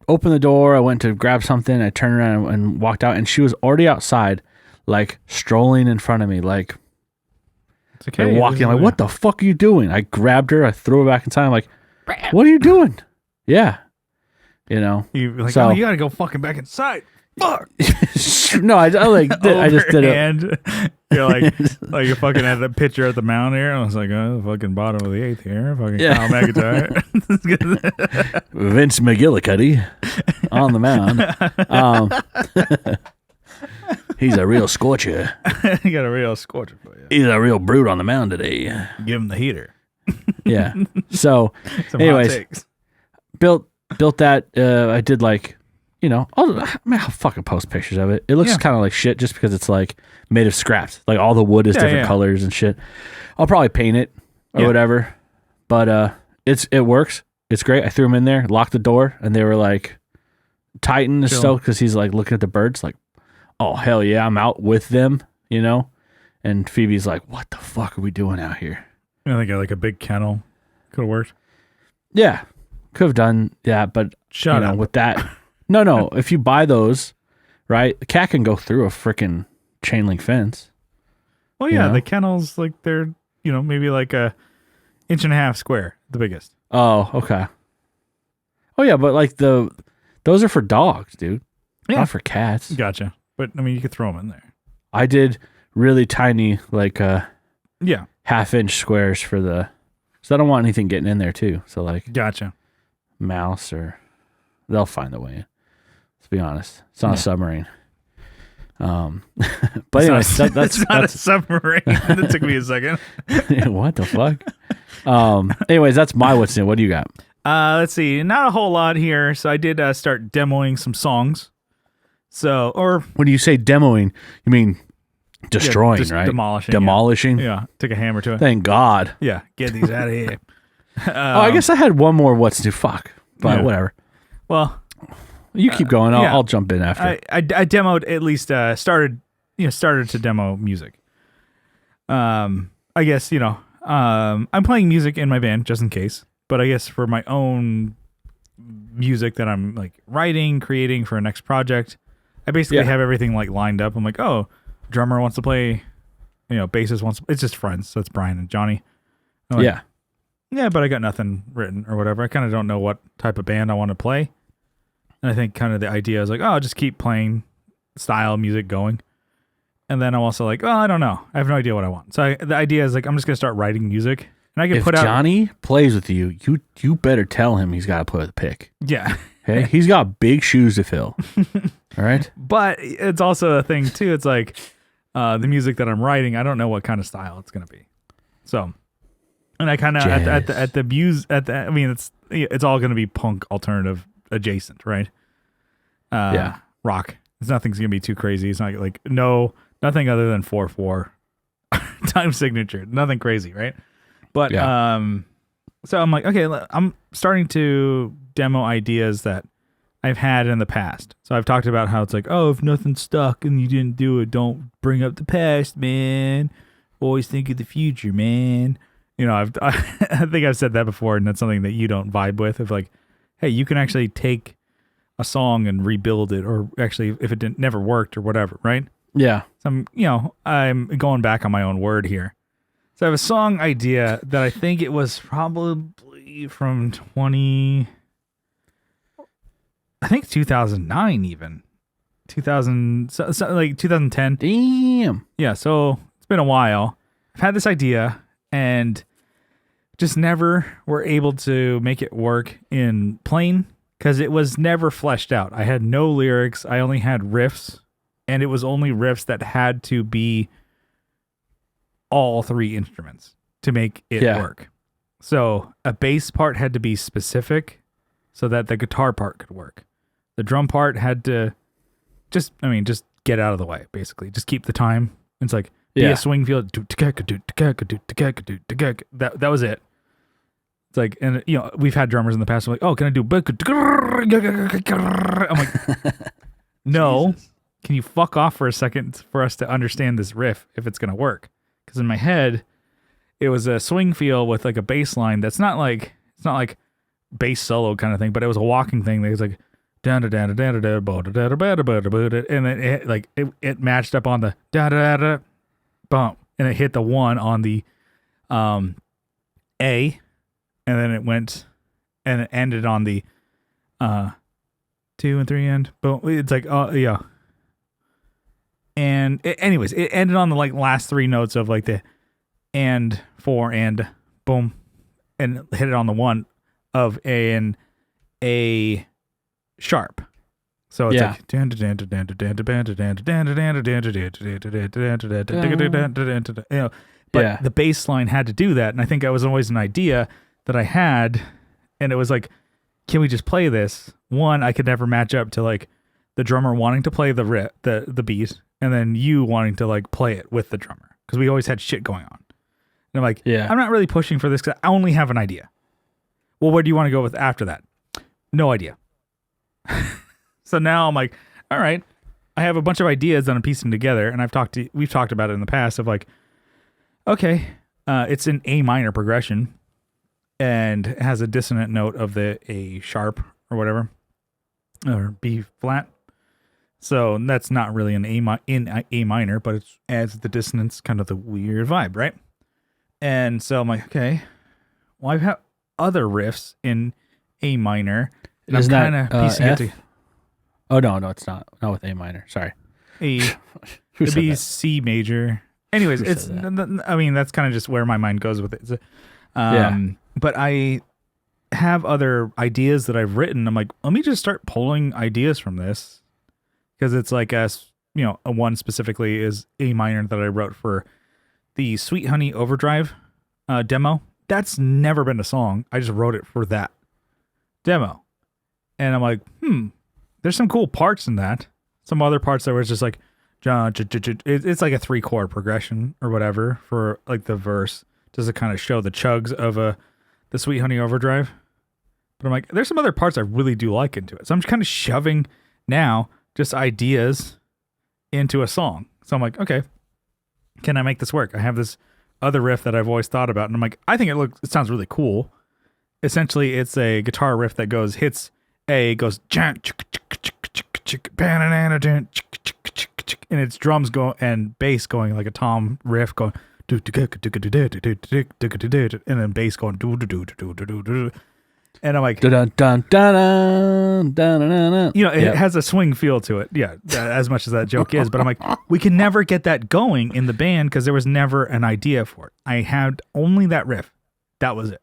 opened the door. I went to grab something. I turned around and walked out, and she was already outside, like strolling in front of me, like. It's okay. Walking. I'm like, what the fuck are you doing? I grabbed her. I threw her back inside. I'm like, what are you doing? Yeah. You know. You like, so, oh, you gotta go fucking back inside. Fuck. No, I just did it. You're like you fucking had that picture at the mound here. I was like, oh, fucking bottom of the 8th here. Fucking Kyle McIntyre. Vince McGillicuddy on the mound. He's a real scorcher. You got a real scorcher for you. He's a real brute on the mound today. Give him the heater. Yeah. So, Some anyways, hot takes. built that. I did like, I'll fucking post pictures of it. It looks kind of like shit just because it's like made of scraps. Like all the wood is different colors and shit. I'll probably paint it or whatever. But it works. It's great. I threw him in there, locked the door, and they were like, Titan is stoked because he's like looking at the birds like, oh, hell yeah, I'm out with them, And Phoebe's like, what the fuck are we doing out here? I think like a big kennel could have worked. Yeah, could have done that, but Shut up. With that. No. If you buy those, right, the cat can go through a freaking chain link fence. Well, yeah, the kennels, like they're, maybe like a 1.5 inch square, the biggest. Oh, okay. Oh yeah, but like those are for dogs, dude. Yeah. Not for cats. Gotcha. But I mean, you could throw them in there. I did really tiny, like 1/2 inch squares for so I don't want anything getting in there too. So like, gotcha. Mouse they'll find a way in. Let's be honest, it's not a submarine. But anyway, that's not a submarine. That took me a second. What the fuck? Anyways, that's my what's new. What do you got? Let's see. Not a whole lot here. So I did start demoing some songs. So, or when you say demoing, you mean destroying, right? Demolishing. Yeah. Took a hammer to it. Thank God. Yeah. Get these out of here. I guess I had one more what's new. Fuck. But whatever. Well, you keep going. I'll jump in after. I demoed at least started to demo music. I guess I'm playing music in my band just in case, but I guess for my own music that I'm like writing, creating for a next project, I basically have everything like lined up. I'm like, oh, drummer wants to play, bassist wants. It's just friends, so it's Brian and Johnny. Like, yeah, but I got nothing written or whatever. I kind of don't know what type of band I want to play. And I think kind of the idea is like, oh, I'll just keep playing style music going. And then I'm also like, oh, I don't know. I have no idea what I want. So the idea is like, I'm just going to start writing music. And I can put out. If Johnny plays with you, you better tell him he's got to play with a pick. Yeah. Okay? He's got big shoes to fill. All right? But it's also a thing too. It's like the music that I'm writing, I don't know what kind of style it's going to be. So, and I kind of it's all going to be punk alternative adjacent, right? Rock. Nothing's going to be too crazy. It's not like nothing other than 4/4 time signature. Nothing crazy, right? But so I'm like, okay, I'm starting to demo ideas that I've had in the past. So I've talked about how it's like, oh, if nothing's stuck and you didn't do it, don't bring up the past, man. Always think of the future, man. I think I've said that before, and that's something that you don't vibe with. Of like, hey, you can actually take a song and rebuild it, or actually, if it never worked or whatever, right? Yeah. So I'm going back on my own word here. So I have a song idea that I think it was probably from 2009 even. 2000, so like 2010. Damn. Yeah, so it's been a while. I've had this idea and just never were able to make it work in plain because it was never fleshed out. I had no lyrics. I only had riffs, and it was only riffs that had to be all 3 instruments to make it work. So a bass part had to be specific so that the guitar part could work. The drum part had to just get out of the way, basically. Just keep the time. It's like be a swing feel. That was it. It's like, and we've had drummers in the past who are like, oh, can I do? I'm like, no. Jesus. Can you fuck off for a second for us to understand this riff if it's gonna work? Because in my head, it was a swing feel with like a bass line that's not like bass solo kind of thing, but it was a walking thing that was like and then it matched up on the da da da bump, and it hit the 1 on the A, and then it went and it ended on the 2 and 3 and boom. It's like yeah. And anyways, it ended on the like last 3 notes of like the and 4 and boom, and hit it on the 1 of A and A sharp. So it's like but the bass line had to do that, and I think that was always an idea that I had, and it was like, can we just play this? One, I could never match up to like the drummer wanting to play the beat, and then you wanting to like play it with the drummer, because we always had shit going on. And I'm like, I'm not really pushing for this because I only have an idea. Well, where do you want to go with after that? No idea. So now I'm like, all right, I have a bunch of ideas that I'm piecing together, and we've talked about it in the past of like, okay, it's an A minor progression, and it has a dissonant note of the A sharp or whatever, or B flat. So that's not really an in A minor, but it adds the dissonance, kind of the weird vibe, right? And so I'm like, okay, well, I've had other riffs in A minor, and I'm kind of piecing it together. Oh, no, it's not. Not with A minor. Sorry. It'd be C major. Anyways, I mean, that's kind of just where my mind goes with it. But I have other ideas that I've written. I'm like, let me just start pulling ideas from this, because it's like a one specifically is A minor that I wrote for the Sweet Honey Overdrive demo. That's never been a song. I just wrote it for that demo, and I'm like, there's some cool parts in that. Some other parts that were just like, it's like a 3-chord progression or whatever for like the verse, just to kind of show the chugs of the Sweet Honey Overdrive. But I'm like, there's some other parts I really do like into it. So I'm just kind of shoving now just ideas into a song. So I'm like, okay, can I make this work? I have this other riff that I've always thought about, and I'm like, I think it sounds really cool. Essentially, it's a guitar riff that hits A, goes and it's drums and bass going like a tom riff going, and then bass going, and I'm like, it has a swing feel to it, as much as that joke is. But I'm like, we can never get that going in the band because there was never an idea for it. I had only that riff, that was it.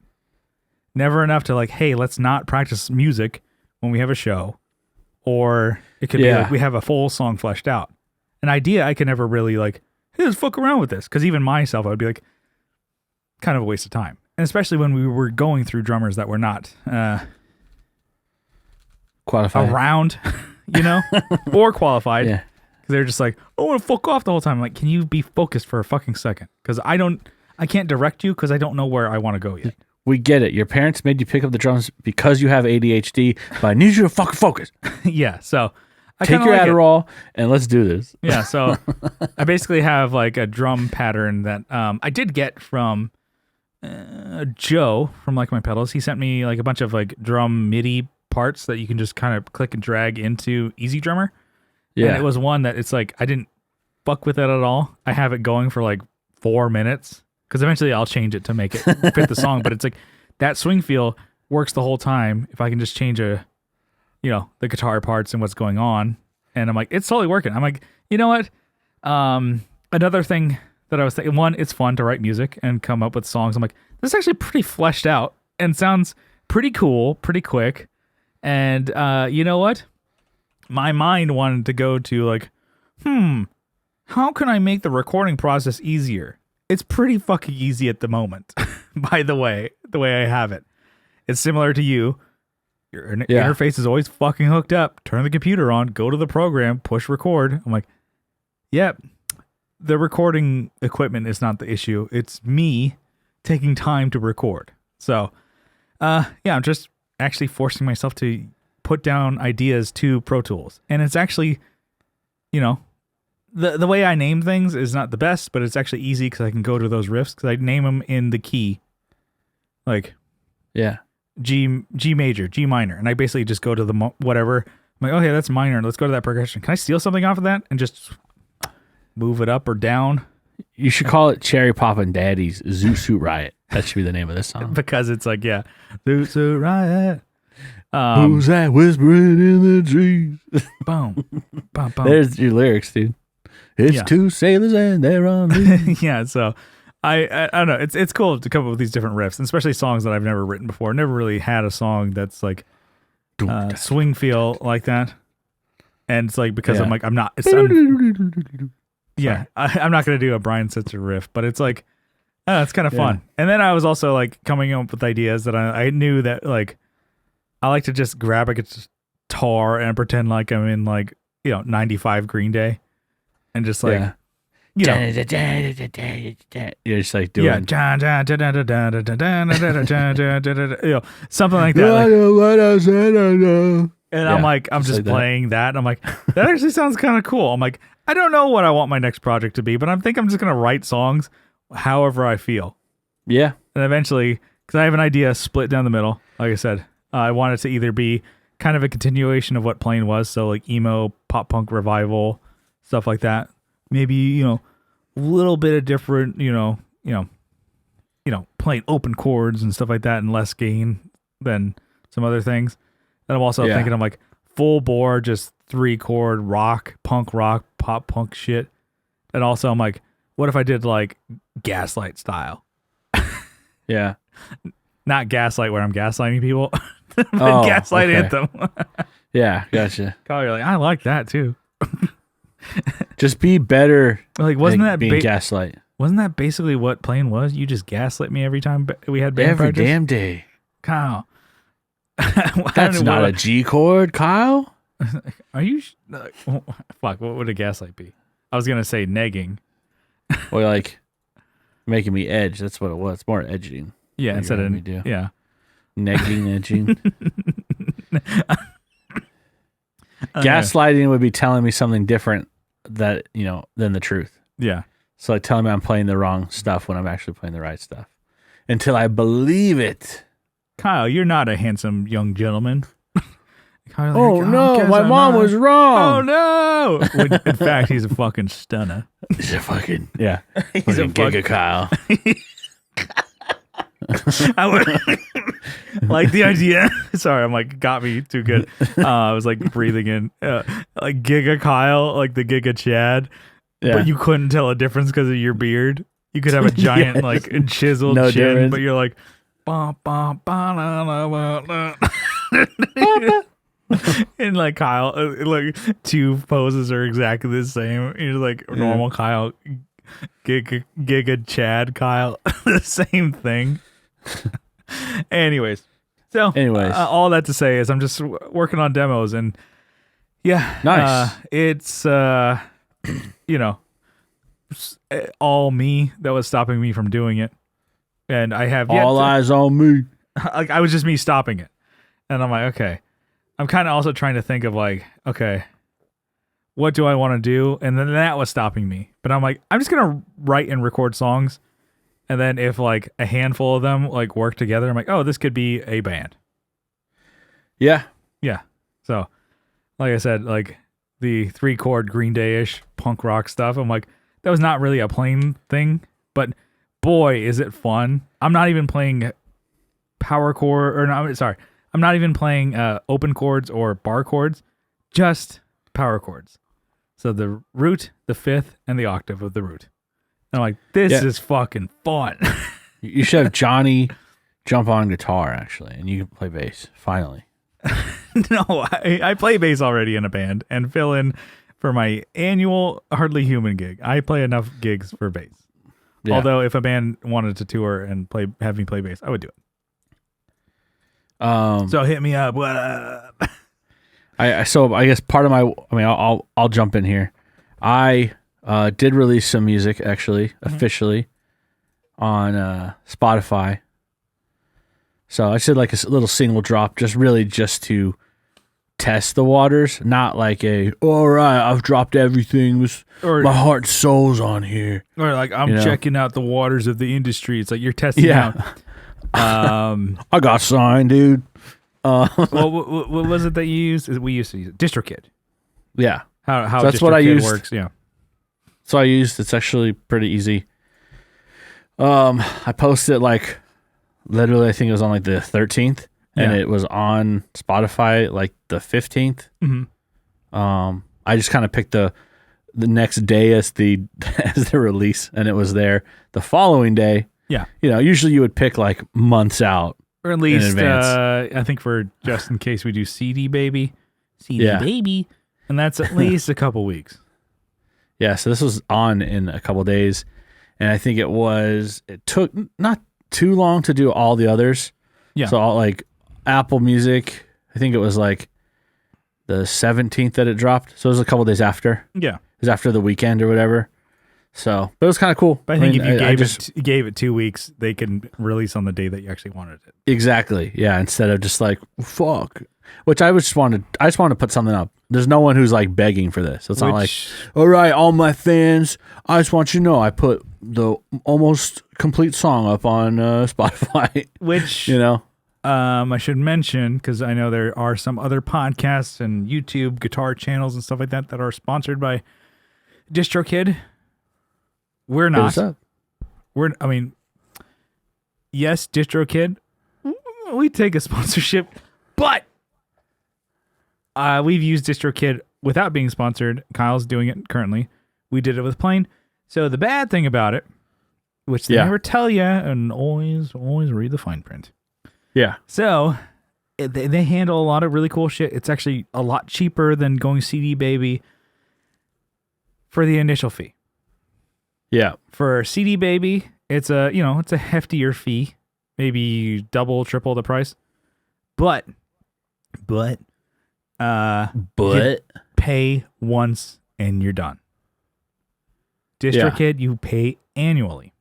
Never enough to like, hey, let's not practice music when we have a show, or it could be like we have a full song fleshed out. An idea I could never really like, hey, let's fuck around with this, because even myself, I would be like, kind of a waste of time. And especially when we were going through drummers that were not qualified around, or qualified. Yeah. They're just like, I want to fuck off the whole time. I'm like, can you be focused for a fucking second? Because I can't direct you because I don't know where I want to go yet. We get it. Your parents made you pick up the drums because you have ADHD, but I need you to fucking focus. Yeah, so I take your Adderall and let's do this. Yeah, so I basically have like a drum pattern that I did get from Joe from Like My Pedals. He sent me like a bunch of like drum MIDI parts that you can just kind of click and drag into Easy Drummer. Yeah, and it was one that it's like I didn't fuck with it at all. I have it going for like 4 minutes. Because eventually I'll change it to make it fit the song. But it's like that swing feel works the whole time if I can just change the guitar parts and what's going on. And I'm like, it's totally working. I'm like, you know what? Another thing that I was thinking, one, it's fun to write music and come up with songs. I'm like, this is actually pretty fleshed out and sounds pretty cool, pretty quick. And you know what? My mind wanted to go to like, how can I make the recording process easier? It's pretty fucking easy at the moment, by the way I have it. It's similar to you. Your interface is always fucking hooked up. Turn the computer on, go to the program, push record. I'm like, yep, the recording equipment is not the issue. It's me taking time to record. So Yeah, I'm just actually forcing myself to put down ideas to Pro Tools. And it's actually, you know, the way I name things is not the best, but it's actually easy because I can go to those riffs because I name them in the key. Like, yeah. G major, G minor. And I basically just go to the whatever. I'm like, okay, that's minor. Let's go to that progression. Can I steal something off of that and just move it up or down? You should call it Cherry Poppin' Daddy's Zoot Suit Riot. That should be the name of this song. Because it's like, yeah, Zoot Suit Riot. Who's that whispering in the trees? Boom, boom, boom. There's your lyrics, dude. It's two sailors and they're on leave. Yeah, so I don't know. It's cool to come up with these different riffs, and especially songs that I've never written before. Never really had a song that's like swing feel like that. And it's like because I'm not. I'm not gonna do a Brian Setzer riff, but it's like it's kind of fun. And then I was also like coming up with ideas that I knew that like I like to just grab a guitar and pretend like I'm in like 95 Green Day. And just like, you're just like doing, something like that. And I'm just playing that. And I'm like, that actually sounds kind of cool. I'm like, I don't know what I want my next project to be, but I think I'm just going to write songs however I feel. Yeah. And eventually, because I have an idea split down the middle, like I said, I want it to either be kind of a continuation of what Plain was. So like emo, pop punk revival, stuff like that. Maybe, a little bit of different, playing open chords and stuff like that and less gain than some other things. And I'm also thinking I'm like full bore, just 3-chord rock, pop punk shit. And also I'm like, what if I did like Gaslight style? Yeah. Not Gaslight where I'm gaslighting people, but Gaslight Anthem. Yeah, gotcha. You're like, I like that too. Just be better. Like, wasn't that being gaslight? Wasn't that basically what Plain was? You just gaslit me every time we had band every practice? Damn day. Kyle. That's not a G chord, Kyle. Are you? Fuck. What would a gaslight be? I was gonna say negging. Or like making me edge. That's what it was. It's more edging. Yeah, instead of yeah, negging, edging. Gaslighting would be telling me something different than the truth. Yeah. So like telling me I'm playing the wrong stuff when I'm actually playing the right stuff. Until I believe it. Kyle, you're not a handsome young gentleman. Kyle, my mom was wrong. Oh no. When, in fact, he's a fucking stunner. He's a fucking he's a Giga Kyle. I would like the idea. Sorry, I'm like got me too good. I was like breathing in like Giga Kyle, like the Giga Chad, but you couldn't tell a difference because of your beard. You could have a giant like chiseled chin, difference. But you're like, and like Kyle, like two poses are exactly the same. You're like normal Kyle, Giga Chad Kyle, the same thing. Anyways, all that to say is I'm just working on demos and nice. It's all me that was stopping me from doing it, and I have all eyes on me. Like I was just me stopping it, and I'm like, okay. I'm kind of also trying to think of like, okay, what do I want to do? And then that was stopping me. But I'm like, I'm just gonna write and record songs. And then if like a handful of them like work together, I'm like, oh, this could be a band. Yeah. Yeah. So like I said, like the 3-chord Green Day-ish punk rock stuff, I'm like, that was not really a Plain thing, but boy, is it fun. I'm not even playing power chord I'm not even playing open chords or bar chords, just power chords. So the root, the fifth, and the octave of the root. I'm like, this is fucking fun. You should have Johnny jump on guitar, actually, and you can play bass, finally. No, I play bass already in a band and fill in for my annual Hardly Human gig. I play enough gigs for bass. Yeah. Although if a band wanted to tour and have me play bass, I would do it. So hit me up. What up? I guess part of I'll jump in here. I did release some music actually officially on Spotify So I said like a little single drop, just to test the waters, not like all right, I've dropped everything. Or My heart and soul's on here. Or like I'm checking out the waters of the industry. It's like you're testing out. I got signed, dude. Well, what was it that you used? We used to use DistroKid. Yeah. How so that's what I used. Works. Yeah. So I used. It's actually pretty easy. I posted it like literally. I think it was on like the 13th, and it was on Spotify like the 15th. Mm-hmm. I just kind of picked the next day as the release, and it was there the following day. Yeah. Usually you would pick like months out. Or at least, I think for just in case we do CD Baby. Baby. And that's at least a couple weeks. Yeah, so this was on in a couple days. And I think it took not too long to do all the others. Yeah. So like Apple Music, I think it was like the 17th that it dropped. So it was a couple days after. Yeah. It was after the weekend or whatever. So, but it was kind of cool. But I think if you gave it 2 weeks, they can release on the day that you actually wanted it. Exactly. Yeah. Instead of just like, fuck. Which I just wanted to put something up. There's no one who's like begging for this. So it's not like, all right, all my fans, I just want you to know I put the almost complete song up on Spotify. Which, I should mention, because I know there are some other podcasts and YouTube guitar channels and stuff like that are sponsored by DistroKid. We're not. Yes, DistroKid, we take a sponsorship, but we've used DistroKid without being sponsored. Kyle's doing it currently. We did it with Plane. So the bad thing about it, which they never tell you, and always read the fine print. Yeah. So they handle a lot of really cool shit. It's actually a lot cheaper than going CD Baby for the initial fee. Yeah. For CD Baby, it's a heftier fee, maybe double, triple the price. But you pay once and you're done. DistroKid, you pay annually.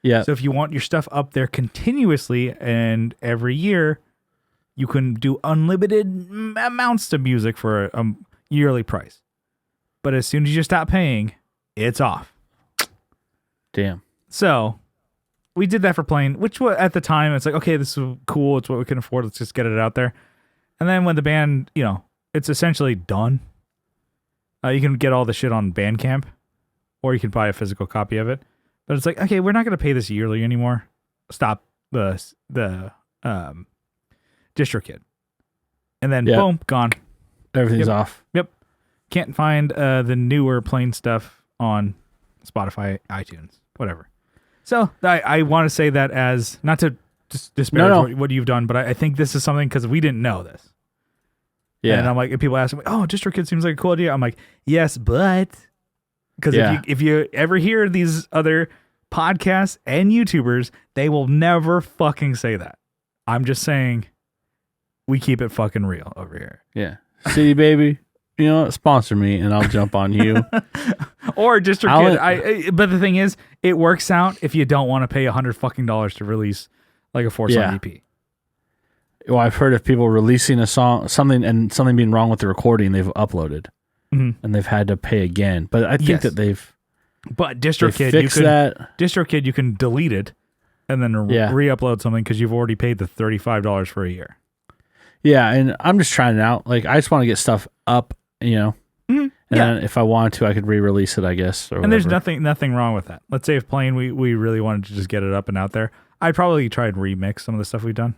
Yeah. So if you want your stuff up there continuously and every year, you can do unlimited amounts of music for a yearly price. But as soon as you stop paying, it's off. Damn. So we did that for Plane, which at the time, it's like, okay, this is cool. It's what we can afford. Let's just get it out there. And then when the band, it's essentially done. You can get all the shit on Bandcamp, or you can buy a physical copy of it. But it's like, okay, we're not going to pay this yearly anymore. Stop the DistroKid. And then boom, gone. Everything's off. Yep. Can't find the newer Plane stuff on Spotify, iTunes, whatever. So I want to say that as, not to disparage what you've done, but I think this is something because we didn't know this. Yeah. And I'm like, and people ask me, oh, DistroKid seems like a cool idea. I'm like, yes, but because if you ever hear these other podcasts and YouTubers, they will never fucking say that. I'm just saying we keep it fucking real over here. Yeah. CD Baby, sponsor me and I'll jump on you. Or DistroKid. But the thing is, it works out if you don't want to pay $100 fucking to release like a 4-song EP. Well, I've heard of people releasing a song, something being wrong with the recording they've uploaded, and they've had to pay again. But I think that But DistroKid, DistroKid, you can delete it and then re-upload something because you've already paid the $35 for a year. Yeah, and I'm just trying it out. Like, I just want to get stuff up, and then if I wanted to, I could re-release it, I guess. Or and there's nothing wrong with that. Let's say if Plane, we really wanted to just get it up and out there, I'd probably try and remix some of the stuff we've done.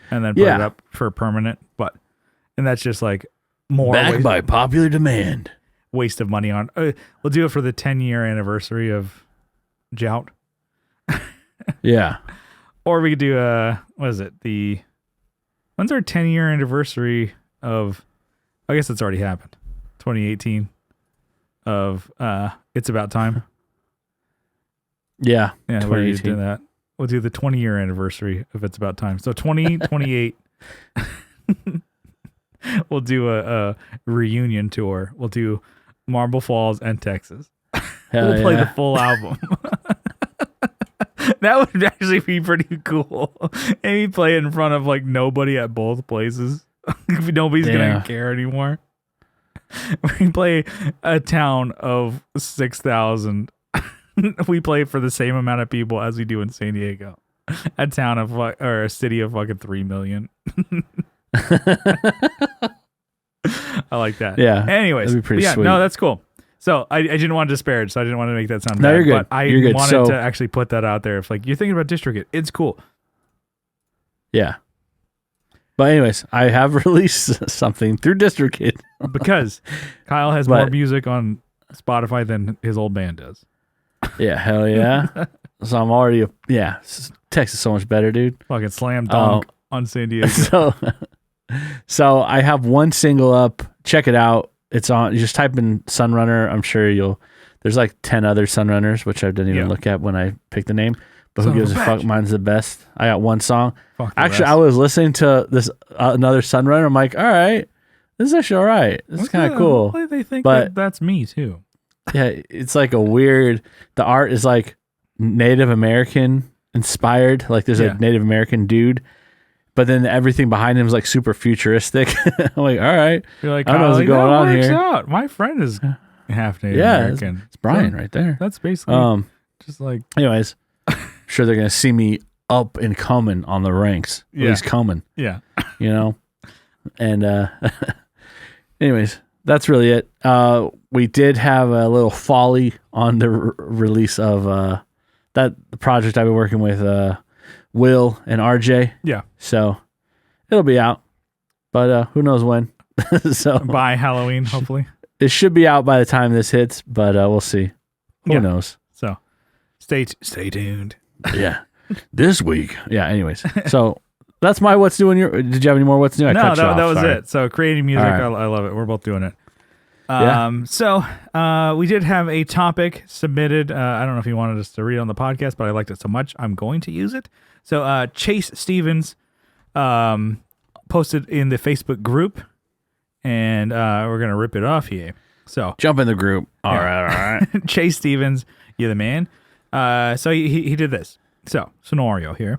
And then put it up for permanent, and that's just like more back by popular demand. Waste of money on. We'll do it for the 10-year anniversary of Jout. Yeah, or we could do what is it? When's our 10-year anniversary of? I guess it's already happened. 2018 of It's About Time. Yeah, we're doing that. We'll do the 20-year anniversary of It's About Time. So 2028, we'll do a reunion tour. We'll do Marble Falls and Texas. We'll play the full album. That would actually be pretty cool. And you play it in front of like nobody at both places. Nobody's gonna care anymore. We play a town of 6,000. We play for the same amount of people as we do in San Diego. A town of or a city of fucking 3 million. I like that. Yeah. Anyways, that'd be pretty sweet. no, that's cool. So I didn't want to disparage, so I didn't want to make that sound No, bad. you're good. But I You're good. wanted to actually put that out there. If like you're thinking about DistroKid, it's cool. Yeah. But anyways, I have released something through DistroKid. Because Kyle has more music on Spotify than his old band does. Yeah, hell yeah. So I'm already, Texas is so much better, dude. Fucking slam dunk on San Diego. So I have one single up. Check it out. It's on, you just type in Sunrunner. I'm sure there's like 10 other Sunrunners, which I didn't even look at when I picked the name. But who gives a fuck? Mine's the best. I got one song. Actually, I was listening to this another Sunrunner. I'm like, all right, this is actually all right. This is kind of cool. They think that that's me too. Yeah, it's like a weird. The art is like Native American inspired. Like there's a Native American dude, but then everything behind him is like super futuristic. I'm like, all right, you're like, I don't know what's going on here. Out. My friend is half Native American. It's Brian right there. That's basically just like. Anyways. Sure, they're gonna see me up and coming on the ranks. Yeah. He's coming. Yeah. You know? And anyways, that's really it. We did have a little folly on the release of the project I've been working with Will and RJ. Yeah. So it'll be out. But who knows when. So by Halloween, hopefully. It should be out by the time this hits, but we'll see. Who knows? So stay tuned. Yeah. This week. Yeah, anyways. So that's my what's new in your. Did you have any more what's new? No, that was it. So creating music, right. I love it. We're both doing it. So we did have a topic submitted. I don't know if you wanted us to read it on the podcast, but I liked it so much, I'm going to use it. So Chase Stevens posted in the Facebook group, and we're going to rip it off here. So jump in the group. All right. Chase Stevens, you're the man. So he did this. So, scenario here.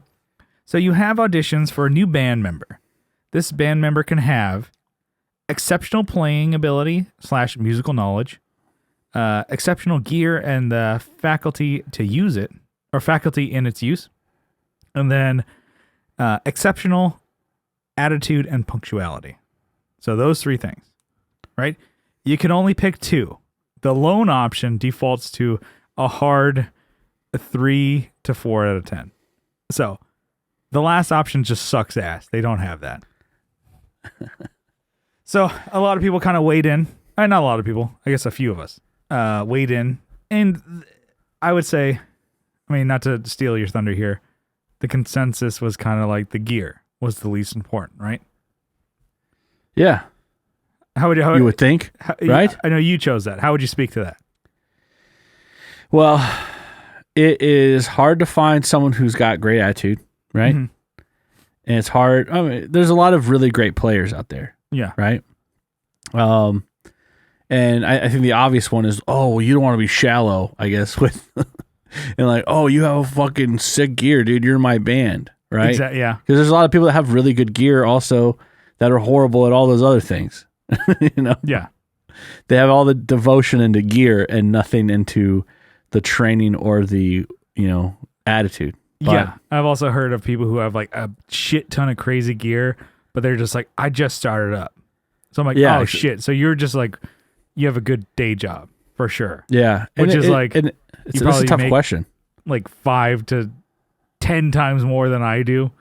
So you have auditions for a new band member. This band member can have exceptional playing ability / musical knowledge, exceptional gear and the faculty to use it, or faculty in its use, and then exceptional attitude and punctuality. So those 3 things, right? You can only pick 2. The lone option defaults to a hard 3 to 4 out of 10. So the last option just sucks ass. They don't have that. So a lot of people kind of weighed in. Not a lot of people. I guess a few of us weighed in. And I would say, I mean, not to steal your thunder here, the consensus was kind of like the gear was the least important, right? Yeah. How would you would think, right? I know you chose that. How would you speak to that? Well, it is hard to find someone who's got great attitude, right? Mm-hmm. And it's hard. I mean, there's a lot of really great players out there. Yeah. Right. And I think the obvious one is, well, you don't want to be shallow, I guess, with and like, you have fucking sick gear, dude. You're my band, right? Exactly. Yeah. Because there's a lot of people that have really good gear also that are horrible at all those other things. You know? Yeah. They have all the devotion into gear and nothing into the training or the, attitude. But, yeah. I've also heard of people who have like a shit ton of crazy gear, but they're just like, I just started up. So I'm like, shit. So you're just like, you have a good day job for sure. Yeah. Which is like, it's a tough question. Like 5 to 10 times more than I do.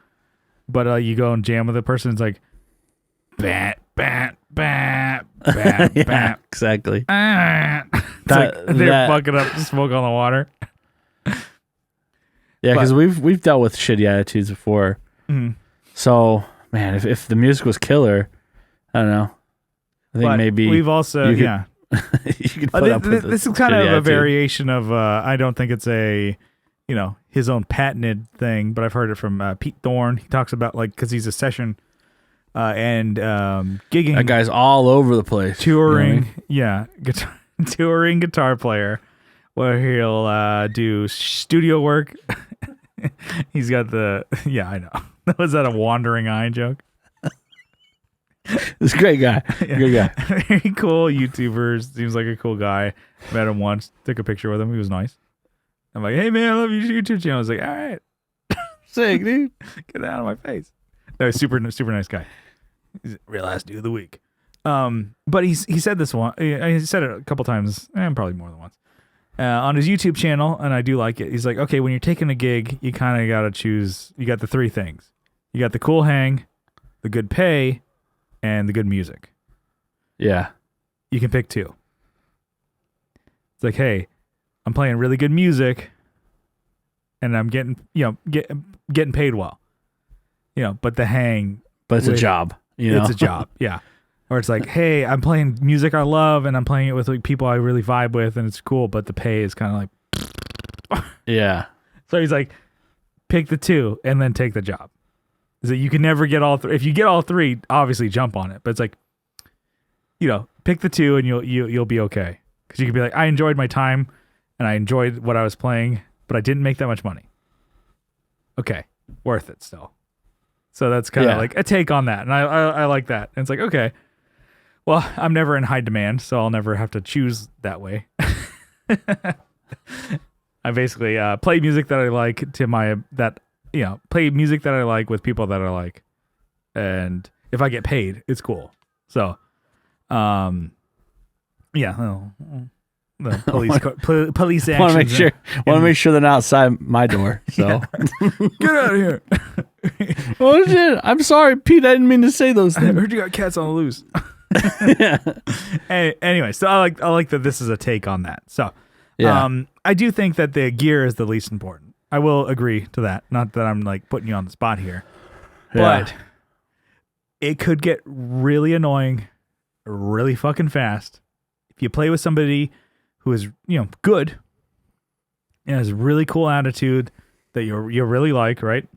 But you go and jam with a person, it's like, bat, bat, bat, bat, bat. Exactly. They're fucking up smoke on the water. Yeah, because we've dealt with shitty attitudes before. Mm-hmm. So, man, if the music was killer, I don't know. I think maybe we've also you could put up with this is kind of a variation of I don't think it's a his own patented thing, but I've heard it from Pete Thorne. He talks about like because he's a session and gigging. That guy's all over the place. Touring, touring guitar player, where he'll do studio work He's got the yeah, I know. Was that a wandering eye joke? This great guy. Good guy. Very cool YouTuber. Seems like a cool guy. Met him once. Took a picture with him. He was nice. I'm like, hey man, I love your YouTube channel. I was like, all right, Sick, dude. get out of my face. No, super nice guy. He's a real ass dude of the week. But he said this one. He said it a couple times, and probably more than once, on his YouTube channel, and I do like it. He's like, okay, when you're taking a gig, you kind of gotta choose. You got the three things. You got the cool hang, the good pay, and the good music. Yeah. You can pick two. It's like, hey, I'm playing really good music, and I'm getting getting paid well. But the hang. But it's a job. It's a job. Yeah. Or it's like, hey, I'm playing music I love, and I'm playing it with like people I really vibe with, and it's cool, but the pay is kind of like. Yeah. So he's like, pick the two and then take the job. Is that you can never get all three. If you get all three, obviously jump on it. But it's like, pick the two and you'll be okay. Because you can be like, I enjoyed my time and I enjoyed what I was playing, but I didn't make that much money. Okay, worth it still. So that's kind of like a take on that, and I like that. And it's like, okay, well, I'm never in high demand, so I'll never have to choose that way. I basically play music that I like play music that I like with people that I like, and if I get paid, it's cool. So, the police actions. Want to make sure they're not outside my door. So get out of here. Oh shit! I'm sorry, Pete. I didn't mean to say those I things. heard you got cats on the loose. Anyway, so I like that this is a take on that. So, I do think that the gear is the least important. I will agree to that. Not that I'm like putting you on the spot here, but it could get really annoying, really fucking fast if you play with somebody who is good and has a really cool attitude that you really like, right?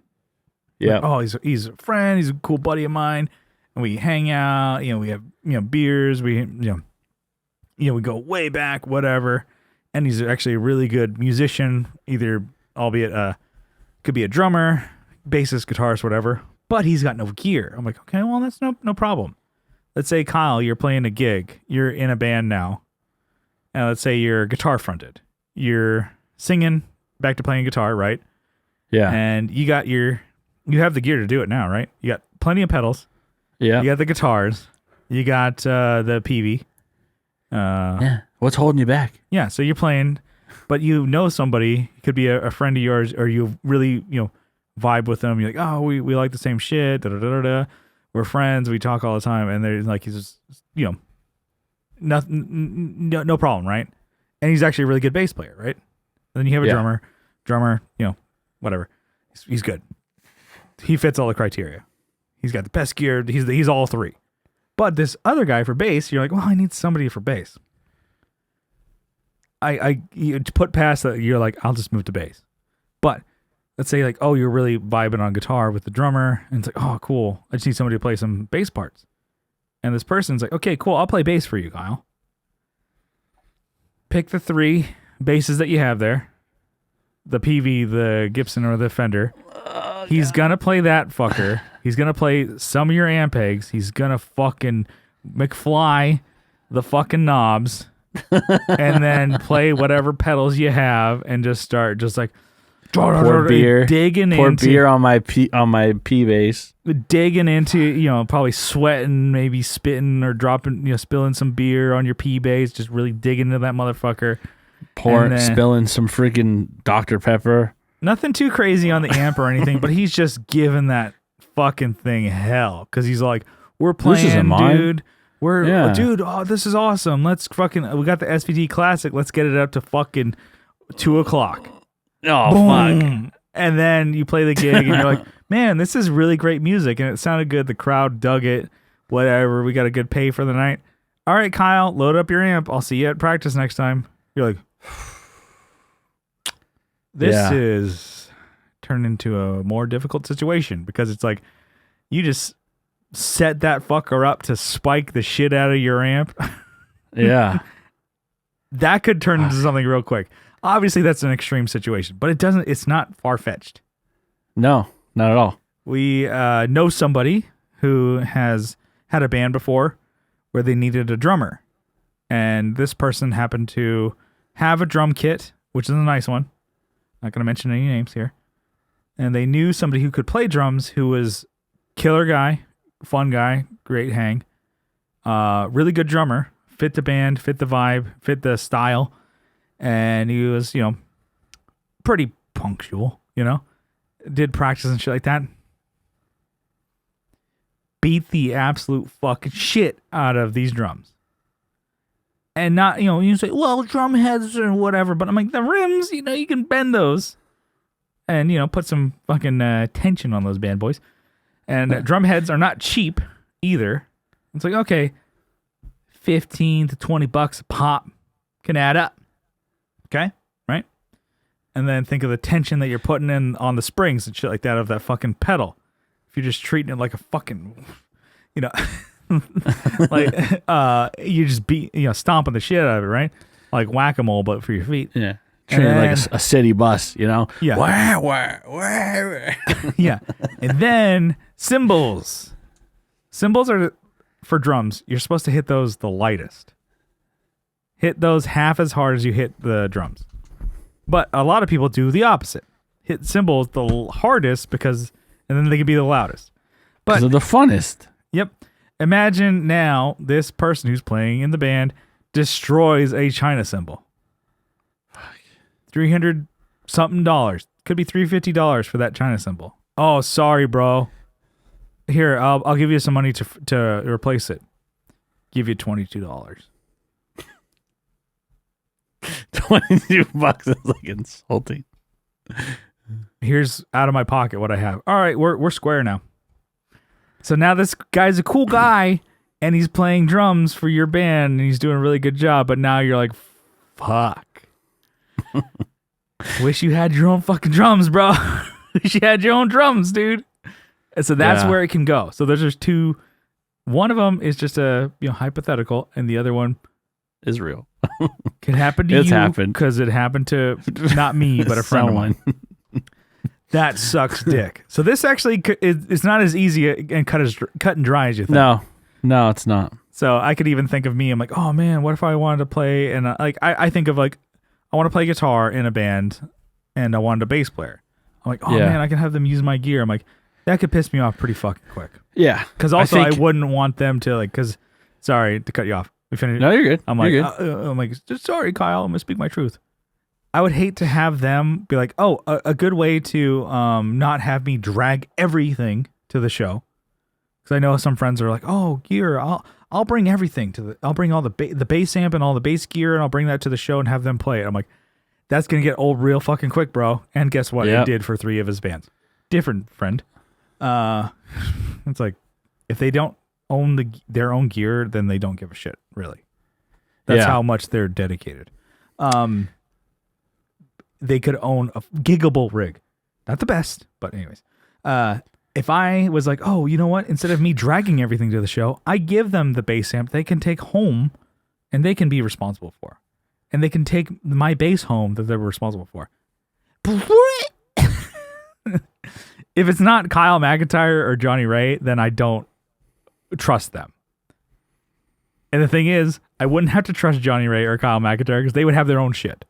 Yeah. Like, oh, he's a friend. He's a cool buddy of mine, and we hang out. We have beers. We we go way back, whatever. And he's actually a really good musician, either albeit could be a drummer, bassist, guitarist, whatever. But he's got no gear. I'm like, okay, well that's no problem. Let's say Kyle, you're playing a gig. You're in a band now, and let's say you're guitar fronted. You're singing, back to playing guitar, right? Yeah. And you have the gear to do it now, right? You got plenty of pedals. Yeah. You got the guitars. You got the PV. Yeah. What's holding you back? Yeah. So you're playing, but somebody, it could be a friend of yours, or you really, vibe with them. You're like, oh, we like the same shit. Da, da, da, da, da. We're friends. We talk all the time. And they're like, he's just, nothing, no problem, right? And he's actually a really good bass player, right? And then you have a drummer, whatever. He's good. He fits all the criteria. He's got the best gear. He's all three. But this other guy for bass, you're like, well, I need somebody for bass. You put past that, you're like, I'll just move to bass. But let's say like, oh, you're really vibing on guitar with the drummer, and it's like, oh, cool. I just need somebody to play some bass parts. And this person's like, okay, cool. I'll play bass for you, Kyle. Pick the three basses that you have there. The PV, the Gibson, or the Fender. Oh, he's going to play that fucker. He's going to play some of your amp eggs. He's going to fucking McFly the fucking knobs and then play whatever pedals you have and just start just like pour beer on my P bass. Digging into, probably sweating, maybe spitting or dropping, spilling some beer on your P bass, just really digging into that motherfucker. Spilling some freaking Dr. Pepper. Nothing too crazy on the amp or anything, but he's just giving that fucking thing hell because he's like, we're playing, dude. Dude, oh, this is awesome. Let's fucking, we got the SVT Classic. Let's get it up to fucking 2:00. Oh, boom. fuck. And then you play the gig and you're like, man, this is really great music. And it sounded good. The crowd dug it. Whatever. We got a good pay for the night. All right, Kyle, load up your amp. I'll see you at practice next time. You're like, this is turned into a more difficult situation because it's like you just set that fucker up to spike the shit out of your amp. Yeah. That could turn into something real quick. Obviously, that's an extreme situation, but it's not far-fetched. No, not at all. We know somebody who has had a band before where they needed a drummer. And this person happened to have a drum kit, which is a nice one. Not going to mention any names here. And they knew somebody who could play drums who was killer guy, fun guy, great hang. Really good drummer. Fit the band, fit the vibe, fit the style. And he was, pretty punctual, Did practice and shit like that. Beat the absolute fucking shit out of these drums. And not, you say, well, drum heads or whatever. But I'm like, the rims, you can bend those. And, put some fucking tension on those bad boys. And drum heads are not cheap either. It's like, okay, 15 to 20 bucks a pop can add up. Okay? Right? And then think of the tension that you're putting in on the springs and shit like that of that fucking pedal. If you're just treating it like a fucking, like, you just stomping the shit out of it, right? Like whack-a-mole, but for your feet. Yeah. Treating it like a city bus, Yeah. Wah. Yeah. And then cymbals. Cymbals are for drums. You're supposed to hit those the lightest. Hit those half as hard as you hit the drums. But a lot of people do the opposite. Hit cymbals the hardest and then they can be the loudest. Because they're the funnest. Yep. Imagine now this person who's playing in the band destroys a China cymbal. $300 something. Could be $350 for that China cymbal. Oh, sorry, bro. Here, I'll give you some money to replace it. Give you $22. $22 is like insulting. Here's out of my pocket what I have. All right, we're square now. So now this guy's a cool guy, and he's playing drums for your band, and he's doing a really good job. But now you're like, fuck. Wish you had your own fucking drums, bro. Wish you had your own drums, dude. And so that's where it can go. So there's just two. One of them is just a hypothetical, and the other one is real. Can happen to you because it happened to not me, but a friend of mine. That sucks dick. So this actually it's not as easy and cut and dry as you think. No, it's not. So I could even think of me. I'm like, oh man, what if I wanted to play? And I think of like, I want to play guitar in a band, and I wanted a bass player. I'm like, oh man, I can have them use my gear. I'm like, that could piss me off pretty fucking quick. Yeah, because also I wouldn't want them to because. Sorry to cut you off. We finished. No, you're good. I'm like, sorry, Kyle. I'm gonna speak my truth. I would hate to have them be like, oh, a good way to not have me drag everything to the show, because I know some friends are like, oh, gear, I'll bring everything I'll bring all the bass amp and all the bass gear, and I'll bring that to the show and have them play it. I'm like, that's gonna get old real fucking quick, bro. And guess what? It did for 3 of his bands. Different friend. It's like if they don't own their own gear, then they don't give a shit, really. That's how much they're dedicated. They could own a giggable rig. Not the best, but anyways. If I was like, oh, you know what? Instead of me dragging everything to the show, I give them the bass amp they can take home and they can be responsible for. And they can take my bass home that they're responsible for. If it's not Kyle McIntyre or Johnny Ray, then I don't trust them. And the thing is, I wouldn't have to trust Johnny Ray or Kyle McIntyre because they would have their own shit.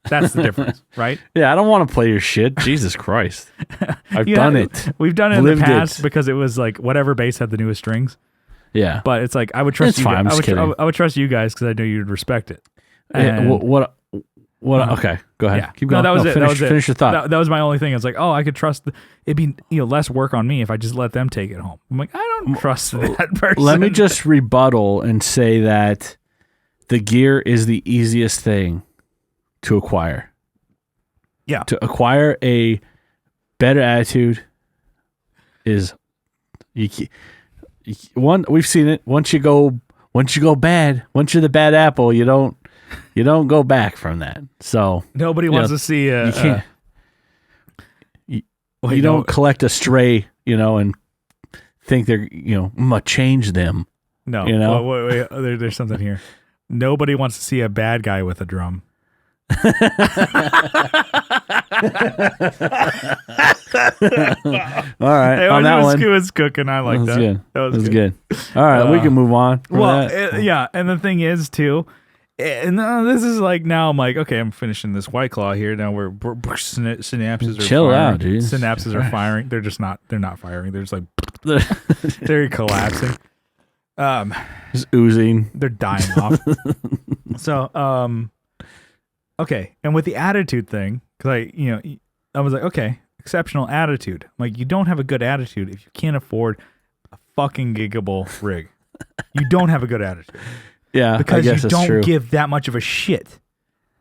That's the difference, right? Yeah, I don't want to play your shit. Jesus Christ. I've done it. We've done it in the past because it was like whatever bass had the newest strings. Yeah. But it's like I would trust you guys. I would trust you guys because I know you'd respect it. And okay, go ahead. Yeah. Keep going. No, that was it. Finish your thought. That was my only thing. It's like, oh, I could trust. It'd be less work on me if I just let them take it home. I'm like, I don't trust that person. Let me just rebuttal and say that the gear is the easiest thing to acquire. Yeah. To acquire a better attitude is we've seen it. Once you go bad, once you're the bad apple, you don't go back from that. So nobody wants to see you can't you don't collect a stray, and think they're I'm gonna change them. No. Wait, there's something here. Nobody wants to see a bad guy with a drum. All right. Hey, on that one. It was cooking. I like that. Good. That was good. All right. We can move on. Yeah. And the thing is, too, and this is like, now I'm like, okay, I'm finishing this White Claw here. Now synapses are chill firing. out, dude. Synapses are firing. They're not firing. They're just like, they're collapsing. Just oozing. They're dying off. So, okay. And with the attitude thing, because I was like, okay, exceptional attitude. I'm like, you don't have a good attitude if you can't afford a fucking giggable rig. You don't have a good attitude. Yeah, because I guess you that's don't true. give that much of a shit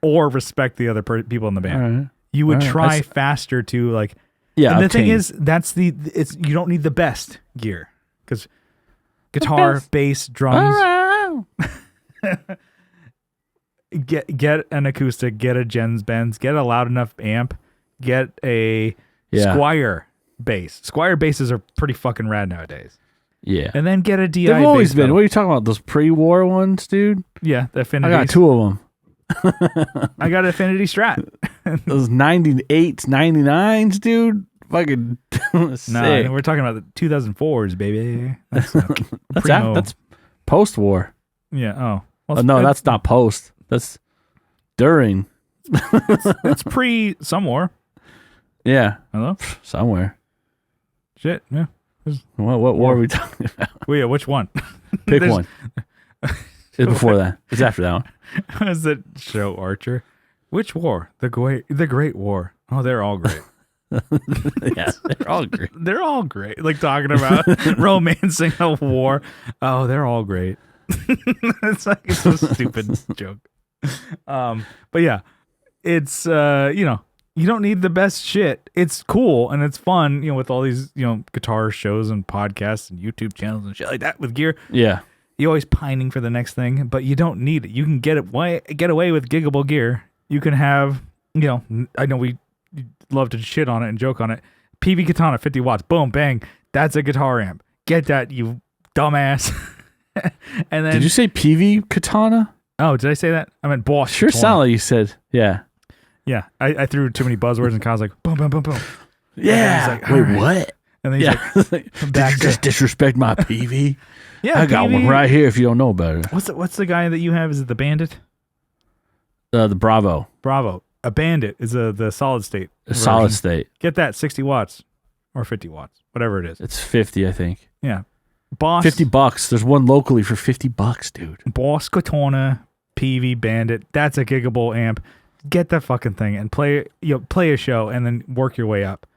or respect the other people in the band. All right. You would try faster to like. Yeah, and the thing is, you don't need the best gear because guitar, bass, drums. Get an acoustic, get a Jens Benz, get a loud enough amp, get a Squier bass. Squier basses are pretty fucking rad nowadays. Yeah. And then get a DI. They've always been. pedal. What are you talking about? Those pre-war ones, dude? Yeah, the I Affinity. got 2 of them. I got Affinity Strat. Those 98s, 99s, dude. Fucking sick. No, we're talking about the 2004s, baby. That's post-war. Yeah. Oh. Well, no, that's not post. That's during. It's pre some war. Yeah. Hello? Somewhere. Shit. Yeah. What war are we talking about? Well, yeah, which one? Pick one. It's before that. It's after that one. Is it show Archer? Which war? The Great War. Oh, they're all great. Yeah, they're all great. They're all great. Like talking about romancing a war. Oh, they're all great. It's like it's a stupid joke. But yeah, it's you don't need the best shit. It's cool and it's fun, with all these, guitar shows and podcasts and YouTube channels and shit like that with gear. Yeah. You're always pining for the next thing, but you don't need it. You can get away with giggable gear. You can have, I know we love to shit on it and joke on it. PV Katana 50 watts. Boom, bang. That's a guitar amp. Get that, you dumbass. And then did you say PV Katana? Oh, did I say that? I meant Boss. Sure sounded like you said. Yeah. Yeah, I threw too many buzzwords and Kyle's like, boom, boom, boom, boom. Yeah. Like, wait, right. what? And then he's like, did you just disrespect my PV? Yeah, I got one right here if you don't know about it. What's the guy that you have? Is it the Bandit? The Bravo. Bravo. A Bandit is the solid state. Solid state. Get that, 60 watts or 50 watts, whatever it is. It's 50, I think. Yeah. Boss. $50. There's one locally for $50, dude. Boss Katana PV Bandit. That's a giggable amp. Get that fucking thing and play a show and then work your way up.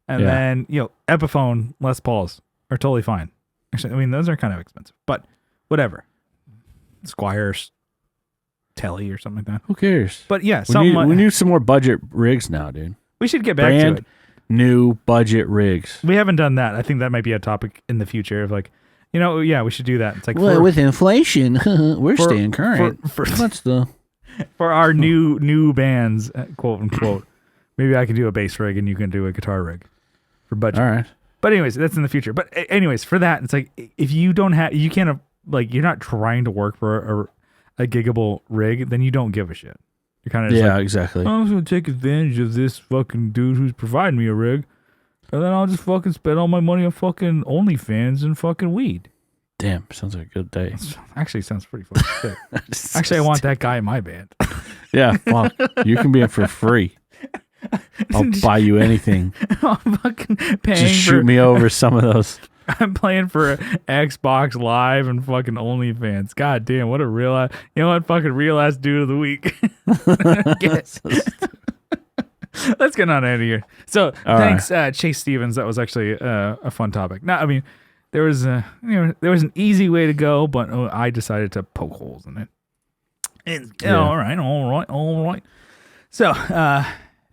And then, Epiphone Les Pauls are totally fine. Actually, I mean, those are kind of expensive, but whatever. Squire's Telly or something like that. Who cares? But yeah, we need some more budget rigs now, dude. We should get back to it. New budget rigs. We haven't done that. I think that might be a topic in the future of like, we should do that. It's like, with inflation, we're staying current. What's the for our new bands, quote unquote. Maybe I can do a bass rig and you can do a guitar rig for budget. All right. But anyways, that's in the future. But anyways, for that, it's like if you don't have, you can't you're not trying to work for a giggable rig, then you don't give a shit. You're kind of exactly. I'm just gonna take advantage of this fucking dude who's providing me a rig, and then I'll just fucking spend all my money on fucking OnlyFans and fucking weed. Damn, sounds like a good day. Actually, sounds pretty fucking sick. Actually, I want that guy in my band. Yeah, fuck. You can be in for free. I'll buy you anything. I'm fucking paying. Just shoot me over some of those. I'm playing for Xbox Live and fucking OnlyFans. God damn, what a real fucking real ass dude of the week. Let's get on out of here. So thanks, Chase Stevens. That was actually a fun topic. Now, I mean, there was an easy way to go, but I decided to poke holes in it. All right. So,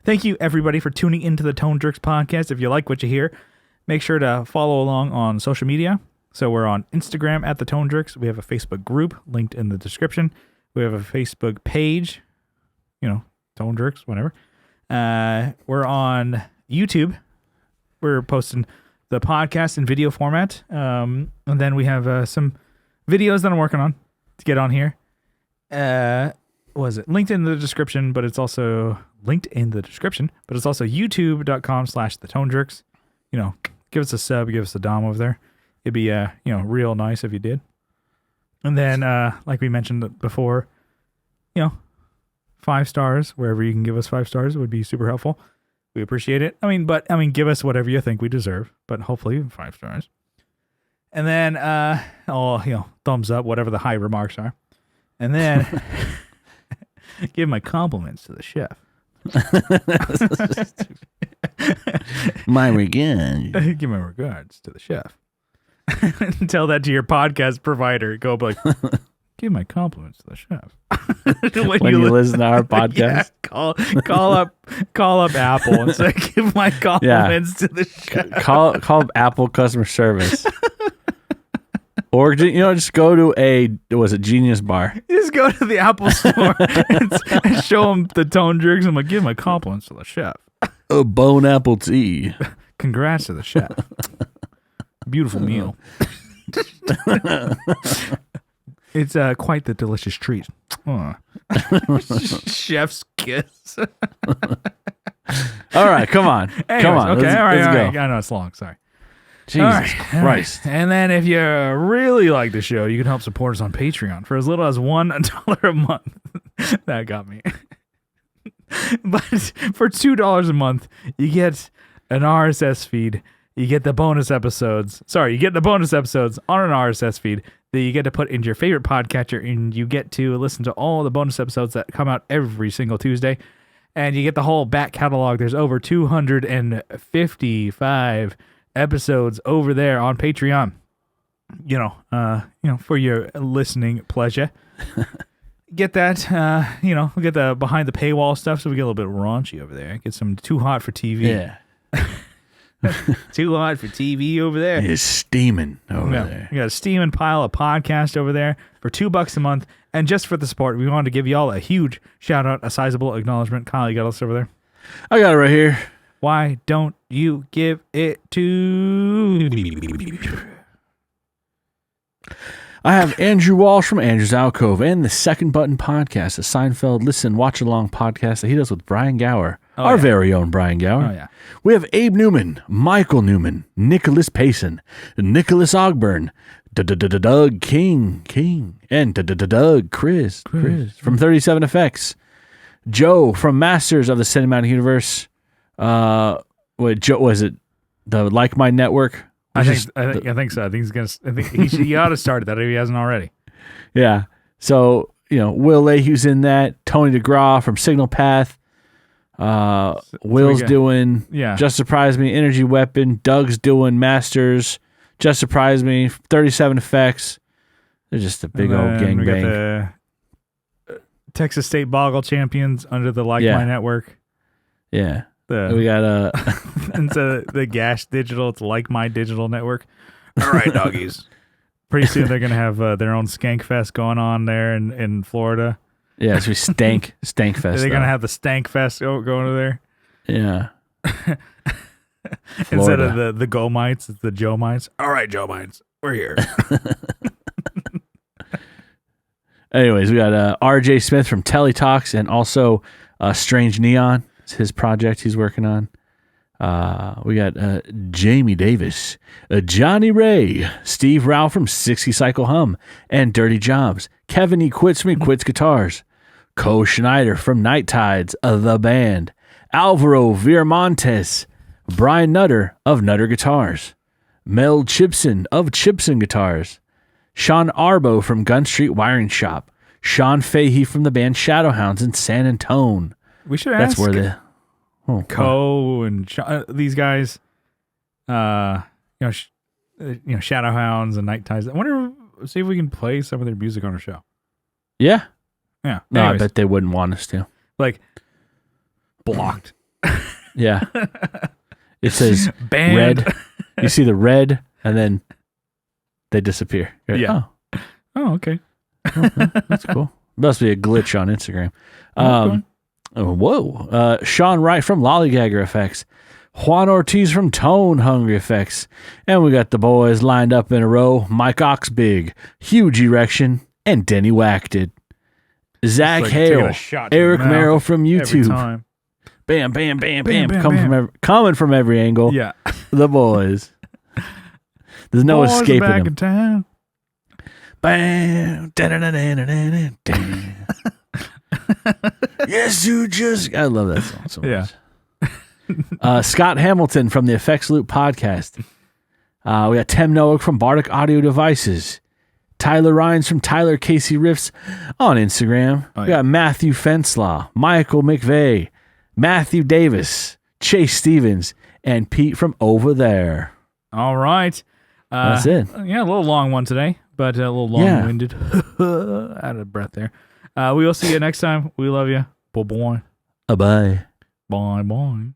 thank you everybody for tuning into the Tone Jerks podcast. If you like what you hear, make sure to follow along on social media. So we're on Instagram at the Tone Jerks. We have a Facebook group linked in the description. We have a Facebook page, Tone Jerks, whatever. We're on YouTube. We're posting the podcast in video format. And then we have some videos that I'm working on to get on here. was it linked in the description, but it's also youtube.com/theToneJerks. Give us a sub, give us a dom over there. It'd be real nice if you did. And then like we mentioned before, 5 stars wherever you can give us 5 stars would be super helpful. We appreciate it. Give us whatever you think we deserve, but hopefully 5 stars. And then thumbs up, whatever the high remarks are. And then give my compliments to the chef. My regards. Give my regards to the chef. Tell that to your podcast provider. Go like, give my compliments to the chef. when you listen to our podcast, call up Apple and say, give my compliments to the chef. Call up Apple customer service. Or just go to a Genius Bar. Just go to the Apple store and show them the Tone Jerks. I'm like, give my compliments to the chef. A bone apple tea. Congrats to the chef. Beautiful meal. It's quite the delicious treat. Chef's kiss. All right, come on. Anyways, come on. Okay, let's go. I know it's long. Sorry. Jesus Christ. And then if you really like the show, you can help support us on Patreon for as little as $1 a month. That got me. But for $2 a month, you get an RSS feed. You get the bonus episodes. You get the bonus episodes on an RSS feed that you get to put into your favorite podcatcher, and you get to listen to all the bonus episodes that come out every single Tuesday. And you get the whole back catalog. There's over 255 episodes over there on Patreon. For your listening pleasure. Get that, we get the behind the paywall stuff, so we get a little bit raunchy over there. Get some Too Hot for TV. Yeah. Too Hot for TV over there. It's steaming over there. We got a steaming pile of podcast over there for $2 a month. And just for the support, we wanted to give you all a huge shout out, a sizable acknowledgement. Kyle, you got us over there? I got it right here. Why don't you give it to... I have Andrew Walsh from Andrew's Alcove and the Second Button Podcast, a Seinfeld listen, watch along podcast that he does with Brian Gower, our very own Brian Gower. Oh, yeah. We have Abe Newman, Michael Newman, Nicholas Payson, Nicholas Ogburn, Doug King, and Doug Chris from 37 Effects, Joe from Masters of the Cinematic Universe. Joe, was it the Like Mind Network? I think so. I think he's gonna. I think he ought to start that if he hasn't already. Yeah. So Will Lehew's in that. Tony DeGraw from Signal Path. Will's doing Just Surprise Me, Energy Weapon. Doug's doing Masters. Just Surprise Me, 37 Effects. They're just a big old gangbang. The Texas State Boggle Champions under the Like Mind Network. Yeah. We got instead of the Gash Digital, it's Like My Digital Network. All right, doggies. Pretty soon they're gonna have their own Skank Fest going on there in Florida. Yeah, it's Stank Fest. They're gonna have the Stank Fest going over there. Yeah. Instead of the Go Mites, it's the Joe Mites. All right, Joe Mites, we're here. Anyways, we got R.J. Smith from Telly Talks and also Strange Neon. It's his project he's working on. We got Jamie Davis, Johnny Ray, Steve Rao from 60 Cycle Hum and Dirty Jobs, Kevin E. Quits Me Quits Guitars, Co Schneider from Night Tides, The Band, Alvaro Viramontes, Brian Nutter of Nutter Guitars, Mel Chipson of Chipson Guitars, Sean Arbo from Gun Street Wiring Shop, Sean Fahey from the band Shadowhounds in San Antone. We should ask. That's where the Co and these guys, Shadowhounds and Night Tides. I wonder, see if we can play some of their music on our show. Yeah. Yeah. No, Anyways, I bet they wouldn't want us to. Like, blocked. Yeah. It says banned. Red. You see the red, and then they disappear. You're like, Oh, okay. That's cool. Must be a glitch on Instagram. Okay. Sean Wright from Lollygagger Effects, Juan Ortiz from Tone Hungry Effects, and we got the boys lined up in a row: Mike Oxbig, Huge Erection, and Denny Whacked It. Zach It's like taking Hale, a shot to the Eric mouth Merrill from every YouTube. time. Bam, bam, bam, bam. Bam, Coming from every angle. Yeah. The boys. There's no Boys are escaping back them. in town. Bam. Yes, you just. I love that song so much. Yeah. Scott Hamilton from the Effects Loop podcast. We got Tim Noack from Bardic Audio Devices. Tyler Rhines from Tyler Casey Riffs on Instagram. We got Matthew Fenslaw, Michael McVeigh, Matthew Davis, Chase Stevens, and Pete from Over There. All right. That's it. Yeah, a little long one today, but a little long-winded. Out of breath there. We will see you next time. We love you. Bye-bye. Bye. Bye-bye.